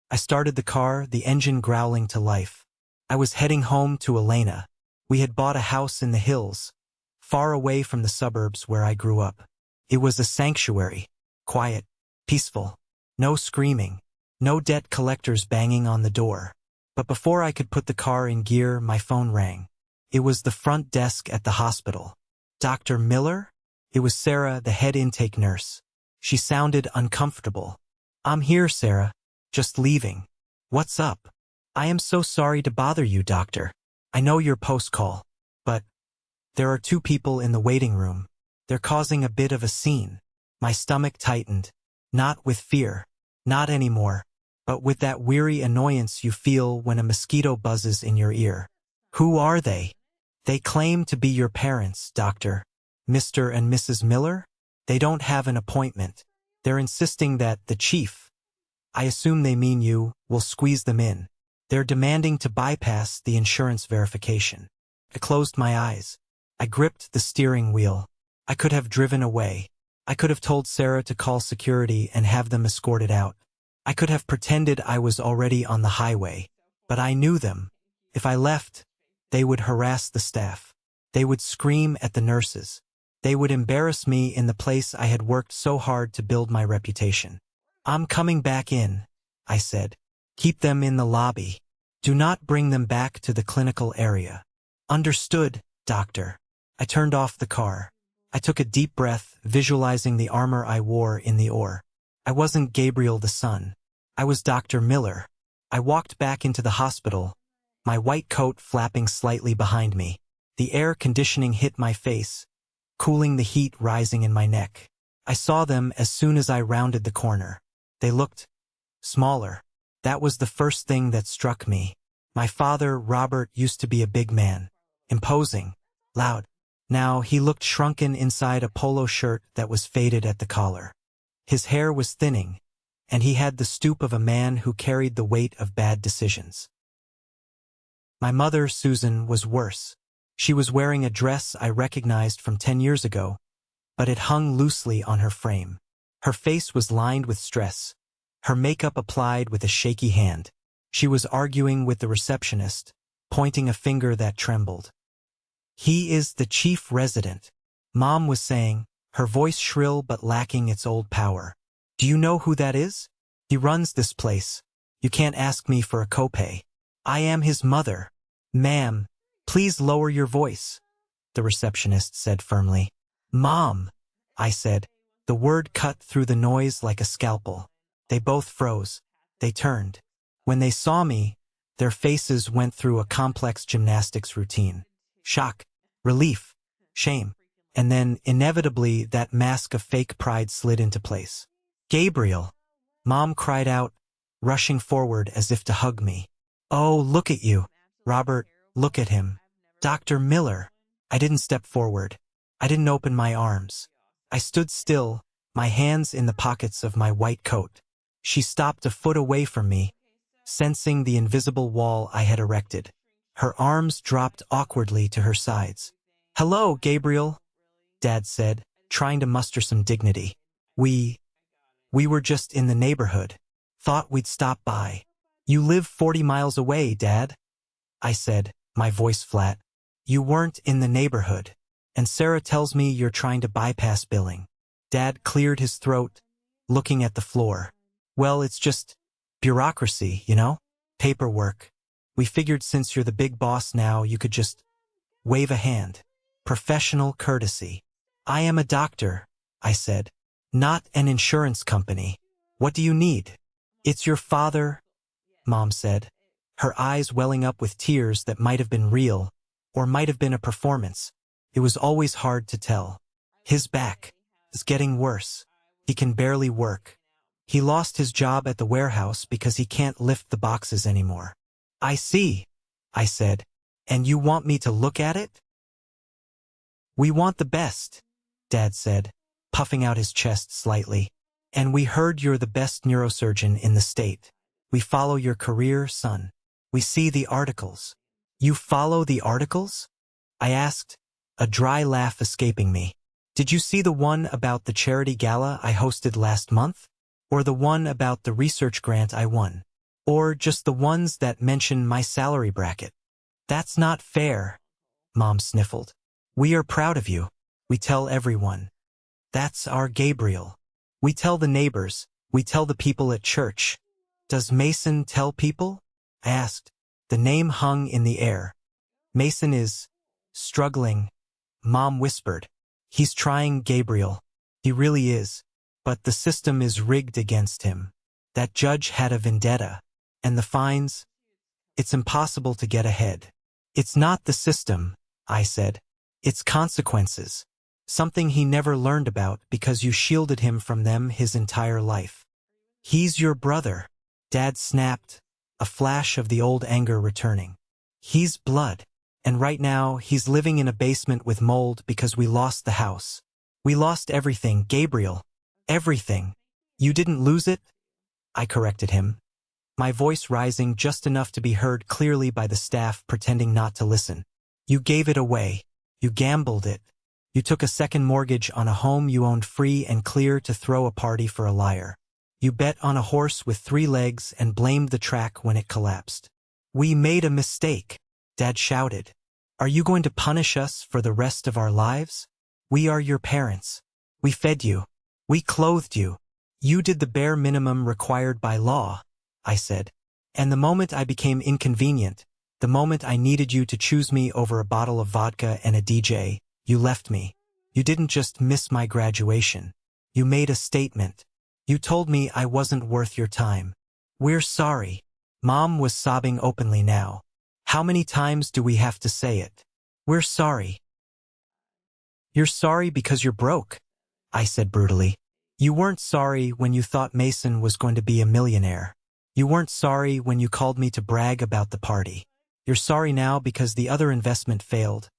I started the car, the engine growling to life. I was heading home to Elena. We had bought a house in the hills, far away from the suburbs where I grew up. It was a sanctuary, quiet, peaceful, no screaming, no debt collectors banging on the door. But before I could put the car in gear, my phone rang. It was the front desk at the hospital. Dr. Miller? It was Sarah, the head intake nurse. She sounded uncomfortable. I'm here, Sarah. Just leaving. What's up? I am so sorry to bother you, doctor. I know you're post-call, but there are 2 people in the waiting room. They're causing a bit of a scene. My stomach tightened. Not with fear. Not anymore. But with that weary annoyance you feel when a mosquito buzzes in your ear. Who are they? They claim to be your parents, doctor. Mr. and Mrs. Miller? They don't have an appointment. They're insisting that the chief, I assume they mean you, will squeeze them in. They're demanding to bypass the insurance verification. I closed my eyes. I gripped the steering wheel. I could have driven away. I could have told Sarah to call security and have them escorted out. I could have pretended I was already on the highway. But I knew them. If I left, they would harass the staff. They would scream at the nurses. They would embarrass me in the place I had worked so hard to build my reputation. I'm coming back in, I said. Keep them in the lobby. Do not bring them back to the clinical area. Understood, doctor. I turned off the car. I took a deep breath, visualizing the armor I wore in the ore. I wasn't Gabriel the son. I was Dr. Miller. I walked back into the hospital, my white coat flapping slightly behind me. The air conditioning hit my face, cooling the heat rising in my neck. I saw them as soon as I rounded the corner. They looked smaller. That was the first thing that struck me. My father, Robert, used to be a big man. Imposing. Loud. Now he looked shrunken inside a polo shirt that was faded at the collar. His hair was thinning, and he had the stoop of a man who carried the weight of bad decisions. My mother, Susan, was worse. She was wearing a dress I recognized from 10 years ago, but it hung loosely on her frame. Her face was lined with stress, her makeup applied with a shaky hand. She was arguing with the receptionist, pointing a finger that trembled. "He is the chief resident," Mom was saying, her voice shrill but lacking its old power. "Do you know who that is? He runs this place. You can't ask me for a copay. I am his mother." "Ma'am, please lower your voice," the receptionist said firmly. "Mom," I said. The word cut through the noise like a scalpel. They both froze. They turned. When they saw me, their faces went through a complex gymnastics routine. Shock, relief, shame, and then, inevitably, that mask of fake pride slid into place. "Gabriel!" Mom cried out, rushing forward as if to hug me. "Oh, look at you. Robert, look at him. Dr. Miller." I didn't step forward. I didn't open my arms. I stood still, my hands in the pockets of my white coat. She stopped a foot away from me, sensing the invisible wall I had erected. Her arms dropped awkwardly to her sides. "Hello, Gabriel," Dad said, trying to muster some dignity. We were just in the neighborhood. Thought we'd stop by." "You live 40 miles away, Dad," I said, my voice flat. "You weren't in the neighborhood. And Sarah tells me you're trying to bypass billing." Dad cleared his throat, looking at the floor. "Well, it's just bureaucracy, you know? Paperwork. We figured since you're the big boss now, you could just wave a hand. Professional courtesy." "I am a doctor," I said. "Not an insurance company. What do you need?" "It's your father," Mom said, her eyes welling up with tears that might have been real, or might have been a performance. It was always hard to tell. "His back is getting worse. He can barely work. He lost his job at the warehouse because he can't lift the boxes anymore." "I see," I said. "And you want me to look at it?" "We want the best," Dad said, puffing out his chest slightly. "And we heard you're the best neurosurgeon in the state. We follow your career, son. We see the articles." "You follow the articles?" I asked, a dry laugh escaping me. "Did you see the one about the charity gala I hosted last month? Or the one about the research grant I won? Or just the ones that mention my salary bracket?" "That's not fair," Mom sniffled. "We are proud of you. We tell everyone. That's our Gabriel. We tell the neighbors. We tell the people at church." "Does Mason tell people?" I asked. The name hung in the air. "Mason is struggling," Mom whispered. "He's trying, Gabriel. He really is. But the system is rigged against him. That judge had a vendetta. And the fines? It's impossible to get ahead." "It's not the system," I said. "It's consequences. Something he never learned about because you shielded him from them his entire life." "He's your brother," Dad snapped, a flash of the old anger returning. "He's blood. And right now, he's living in a basement with mold because we lost the house. We lost everything, Gabriel. Everything. You didn't lose it? I corrected him, my voice rising just enough to be heard clearly by the staff pretending not to listen. You gave it away. You gambled it. You took a second mortgage on a home you owned free and clear to throw a party for a liar. You bet on a horse with 3 legs and blamed the track when it collapsed. We made a mistake, Dad shouted. Are you going to punish us for the rest of our lives? We are your parents. We fed you. We clothed you. You did the bare minimum required by law, I said. And the moment I became inconvenient, the moment I needed you to choose me over a bottle of vodka and a DJ, you left me. You didn't just miss my graduation. You made a statement. You told me I wasn't worth your time. We're sorry. Mom was sobbing openly now. How many times do we have to say it? We're sorry. You're sorry because you're broke, I said brutally. You weren't sorry when you thought Mason was going to be a millionaire. You weren't sorry when you called me to brag about the party. You're sorry now because the other investment failed,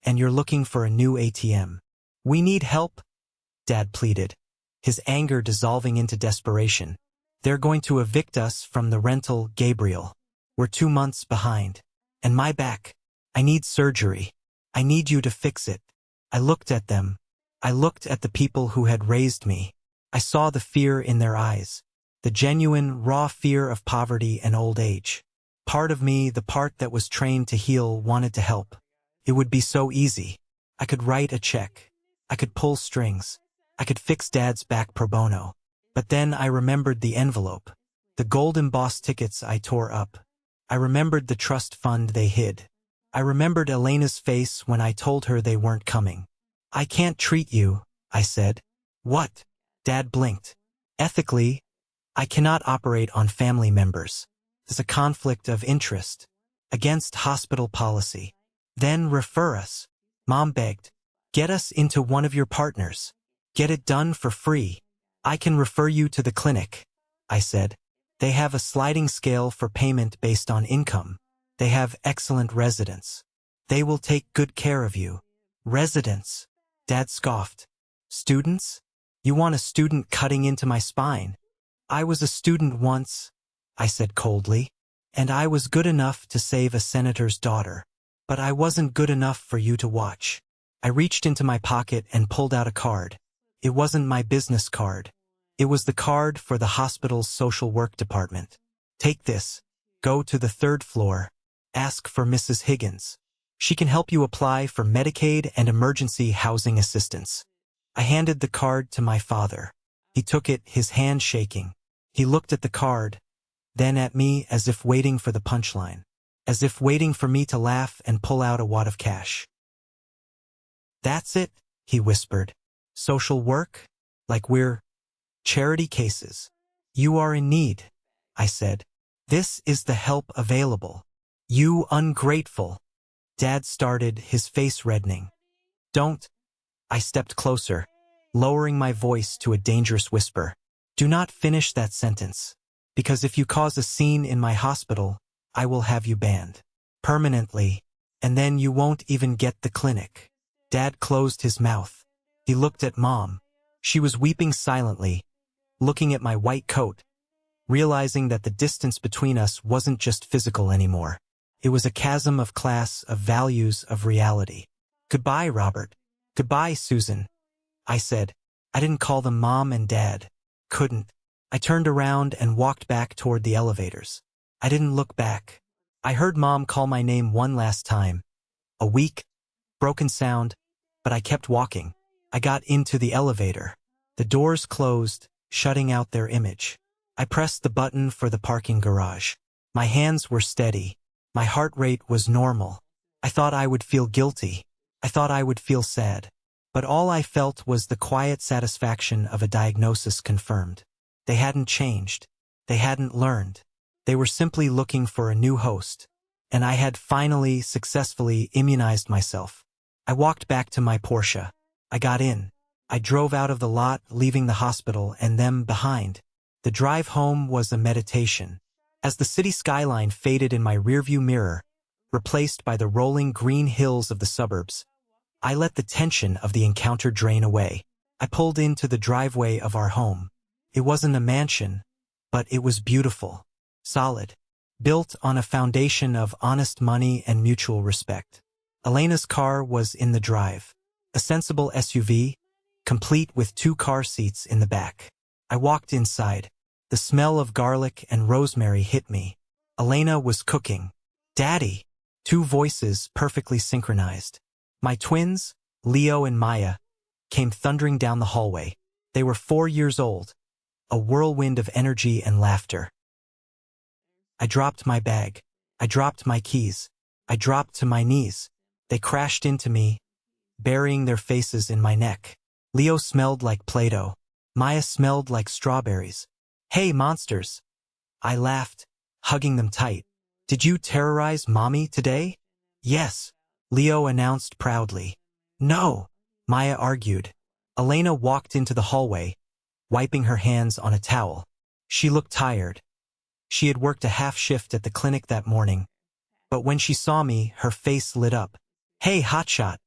and you're looking for a new ATM. We need help, Dad pleaded, his anger dissolving into desperation. They're going to evict us from the rental, Gabriel. We're 2 months behind. And my back. I need surgery. I need you to fix it. I looked at them. I looked at the people who had raised me. I saw the fear in their eyes, the genuine, raw fear of poverty and old age. Part of me, the part that was trained to heal, wanted to help. It would be so easy. I could write a check. I could pull strings. I could fix Dad's back pro bono. But then I remembered the envelope, the gold embossed tickets I tore up. I remembered the trust fund they hid. I remembered Elena's face when I told her they weren't coming. I can't treat you, I said. What? Dad blinked. Ethically, I cannot operate on family members. There's a conflict of interest. Against hospital policy. Then refer us. Mom begged. Get us into one of your partners. Get it done for free. I can refer you to the clinic, I said. They have a sliding scale for payment based on income. They have excellent residents. They will take good care of you. Residents, Dad scoffed. Students? You want a student cutting into my spine? I was a student once, I said coldly, and I was good enough to save a senator's daughter. But I wasn't good enough for you to watch. I reached into my pocket and pulled out a card. It wasn't my business card. It was the card for the hospital's social work department. Take this. Go to the 3rd floor. Ask for Mrs. Higgins. She can help you apply for Medicaid and emergency housing assistance. I handed the card to my father. He took it, his hand shaking. He looked at the card, then at me as if waiting for the punchline, as if waiting for me to laugh and pull out a wad of cash. That's it, he whispered. Social work? Like we're charity cases. You are in need, I said. This is the help available. You ungrateful. Dad started, his face reddening. Don't. I stepped closer, lowering my voice to a dangerous whisper. Do not finish that sentence, because if you cause a scene in my hospital, I will have you banned. Permanently, and then you won't even get the clinic. Dad closed his mouth. He looked at Mom. She was weeping silently, looking at my white coat, realizing that the distance between us wasn't just physical anymore. It was a chasm of class, of values, of reality. Goodbye, Robert. Goodbye, Susan. I said. I didn't call them Mom and Dad. Couldn't. I turned around and walked back toward the elevators. I didn't look back. I heard Mom call my name one last time. A weak, broken sound, but I kept walking. I got into the elevator. The doors closed, shutting out their image. I pressed the button for the parking garage. My hands were steady. My heart rate was normal. I thought I would feel guilty. I thought I would feel sad. But all I felt was the quiet satisfaction of a diagnosis confirmed. They hadn't changed. They hadn't learned. They were simply looking for a new host. And I had finally, successfully immunized myself. I walked back to my Porsche. I got in. I drove out of the lot, leaving the hospital and them behind. The drive home was a meditation. As the city skyline faded in my rearview mirror, replaced by the rolling green hills of the suburbs. I let the tension of the encounter drain away. I pulled into the driveway of our home. It wasn't a mansion, but it was beautiful, solid, built on a foundation of honest money and mutual respect. Elena's car was in the drive, a sensible SUV, complete with 2 car seats in the back. I walked inside. The smell of garlic and rosemary hit me. Elena was cooking. "Daddy!" 2 voices perfectly synchronized. My twins, Leo and Maya, came thundering down the hallway. They were 4 years old, a whirlwind of energy and laughter. I dropped my bag. I dropped my keys. I dropped to my knees. They crashed into me, burying their faces in my neck. Leo smelled like Play-Doh. Maya smelled like strawberries. "Hey, monsters!" I laughed, hugging them tight. "Did you terrorize Mommy today?" "Yes," Leo announced proudly. "No," Maya argued. Elena walked into the hallway, wiping her hands on a towel. She looked tired. She had worked a half shift at the clinic that morning, but when she saw me, her face lit up. "Hey, hotshot,"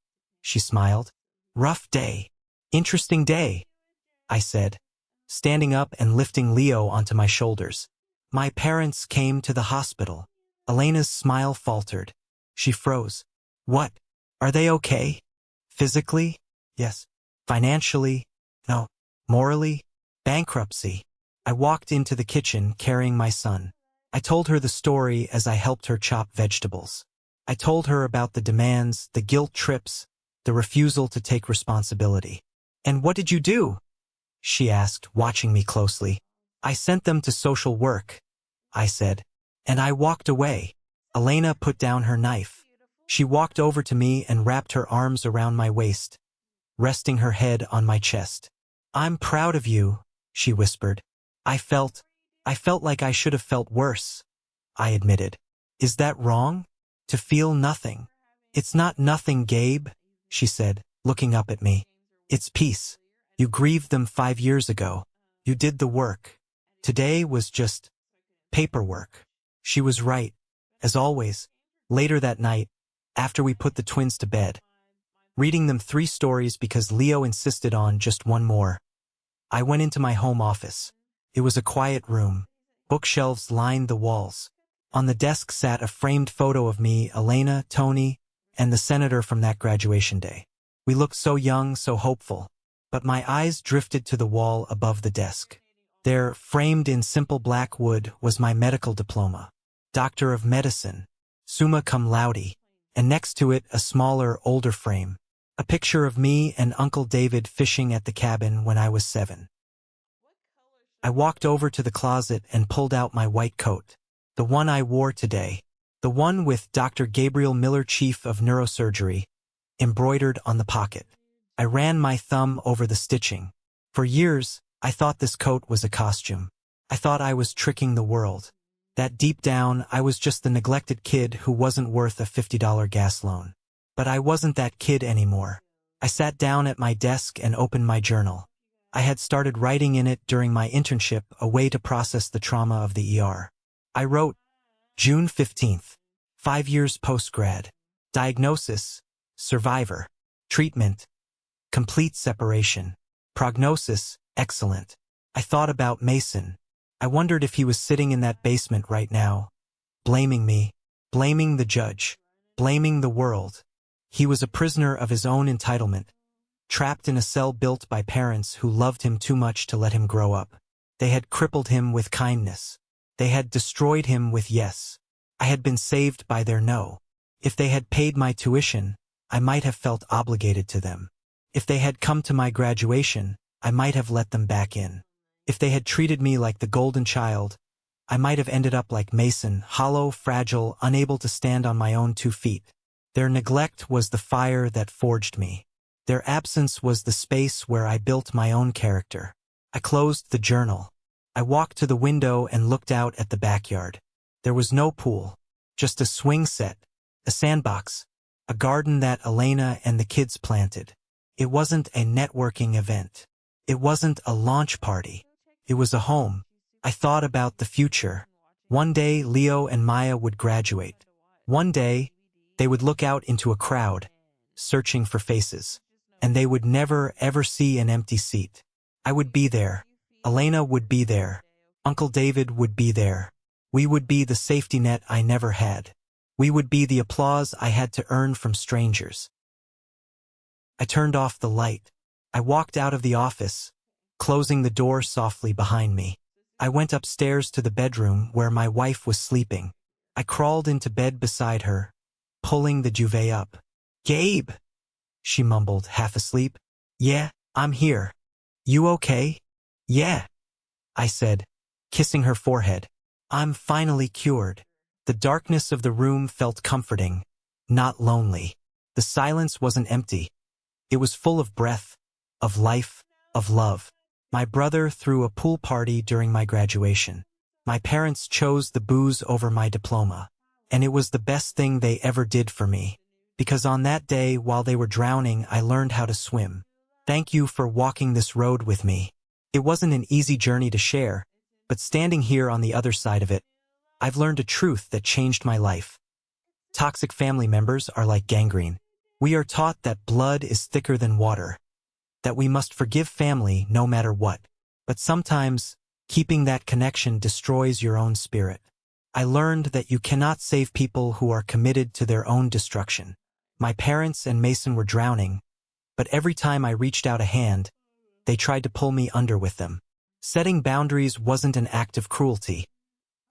she smiled. "Rough day." "Interesting day," I said, standing up and lifting Leo onto my shoulders. "My parents came to the hospital." Elena's smile faltered. She froze. "What? Are they okay? Physically? Yes. Financially? No. Morally? Bankruptcy." I walked into the kitchen carrying my son. I told her the story as I helped her chop vegetables. I told her about the demands, the guilt trips, the refusal to take responsibility. "And what did you do?" she asked, watching me closely. "I sent them to social work," I said, "and I walked away." Elena put down her knife. She walked over to me and wrapped her arms around my waist, resting her head on my chest. "I'm proud of you," she whispered. I felt like I should have felt worse," I admitted. "Is that wrong? To feel nothing?" "It's not nothing, Gabe," she said, looking up at me. "It's peace. You grieved them 5 years ago. You did the work. Today was just paperwork." She was right, as always. Later that night, after we put the twins to bed, reading them 3 stories because Leo insisted on just one more, I went into my home office. It was a quiet room. Bookshelves lined the walls. On the desk sat a framed photo of me, Elena, Tony, and the senator from that graduation day. We looked so young, so hopeful. But my eyes drifted to the wall above the desk. There, framed in simple black wood, was my medical diploma. Doctor of Medicine, summa cum laude, and next to it a smaller, older frame. A picture of me and Uncle David fishing at the cabin when I was 7. I walked over to the closet and pulled out my white coat. The one I wore today. The one with Dr. Gabriel Miller, Chief of Neurosurgery, embroidered on the pocket. I ran my thumb over the stitching. For years, I thought this coat was a costume. I thought I was tricking the world. That deep down, I was just the neglected kid who wasn't worth a $50 gas loan. But I wasn't that kid anymore. I sat down at my desk and opened my journal. I had started writing in it during my internship, a way to process the trauma of the ER. I wrote, June 15th, 5 years post-grad. Diagnosis, survivor. Treatment, complete separation. Prognosis, excellent. I thought about Mason. I wondered if he was sitting in that basement right now, blaming me, blaming the judge, blaming the world. He was a prisoner of his own entitlement, trapped in a cell built by parents who loved him too much to let him grow up. They had crippled him with kindness. They had destroyed him with yes. I had been saved by their no. If they had paid my tuition, I might have felt obligated to them. If they had come to my graduation, I might have let them back in. If they had treated me like the golden child, I might have ended up like Mason, hollow, fragile, unable to stand on my own 2 feet. Their neglect was the fire that forged me. Their absence was the space where I built my own character. I closed the journal. I walked to the window and looked out at the backyard. There was no pool, just a swing set, a sandbox, a garden that Elena and the kids planted. It wasn't a networking event. It wasn't a launch party. It was a home. I thought about the future. One day Leo and Maya would graduate. One day They would look out into a crowd, searching for faces. And they would never, ever see an empty seat. I would be there. Elena would be there. Uncle David would be there. We would be the safety net I never had. We would be the applause I had to earn from strangers. I turned off the light. I walked out of the office, closing the door softly behind me. I went upstairs to the bedroom where my wife was sleeping. I crawled into bed beside her, pulling the duvet up. "Gabe," she mumbled, half asleep. "Yeah, I'm here. You okay?" "Yeah," I said, kissing her forehead. "I'm finally cured." The darkness of the room felt comforting, not lonely. The silence wasn't empty. It was full of breath, of life, of love. My brother threw a pool party during my graduation. My parents chose the booze over my diploma. And it was the best thing they ever did for me. Because on that day, while they were drowning, I learned how to swim. Thank you for walking this road with me. It wasn't an easy journey to share, but standing here on the other side of it, I've learned a truth that changed my life. Toxic family members are like gangrene. We are taught that blood is thicker than water, that we must forgive family no matter what. But sometimes, keeping that connection destroys your own spirit. I learned that you cannot save people who are committed to their own destruction. My parents and Mason were drowning, but every time I reached out a hand, they tried to pull me under with them. Setting boundaries wasn't an act of cruelty.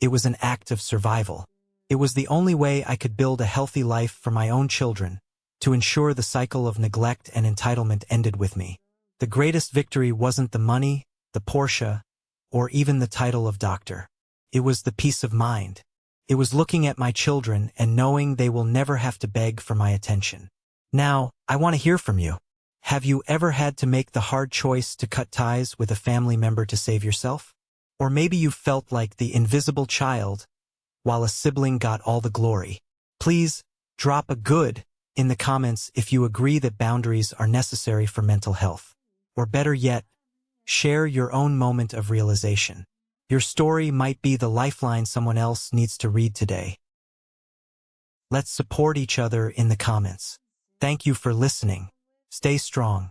It was an act of survival. It was the only way I could build a healthy life for my own children, to ensure the cycle of neglect and entitlement ended with me. The greatest victory wasn't the money, the Porsche, or even the title of doctor. It was the peace of mind. It was looking at my children and knowing they will never have to beg for my attention. Now, I want to hear from you. Have you ever had to make the hard choice to cut ties with a family member to save yourself? Or maybe you felt like the invisible child, while a sibling got all the glory. Please, drop a good in the comments if you agree that boundaries are necessary for mental health. Or better yet, share your own moment of realization. Your story might be the lifeline someone else needs to read today. Let's support each other in the comments. Thank you for listening. Stay strong.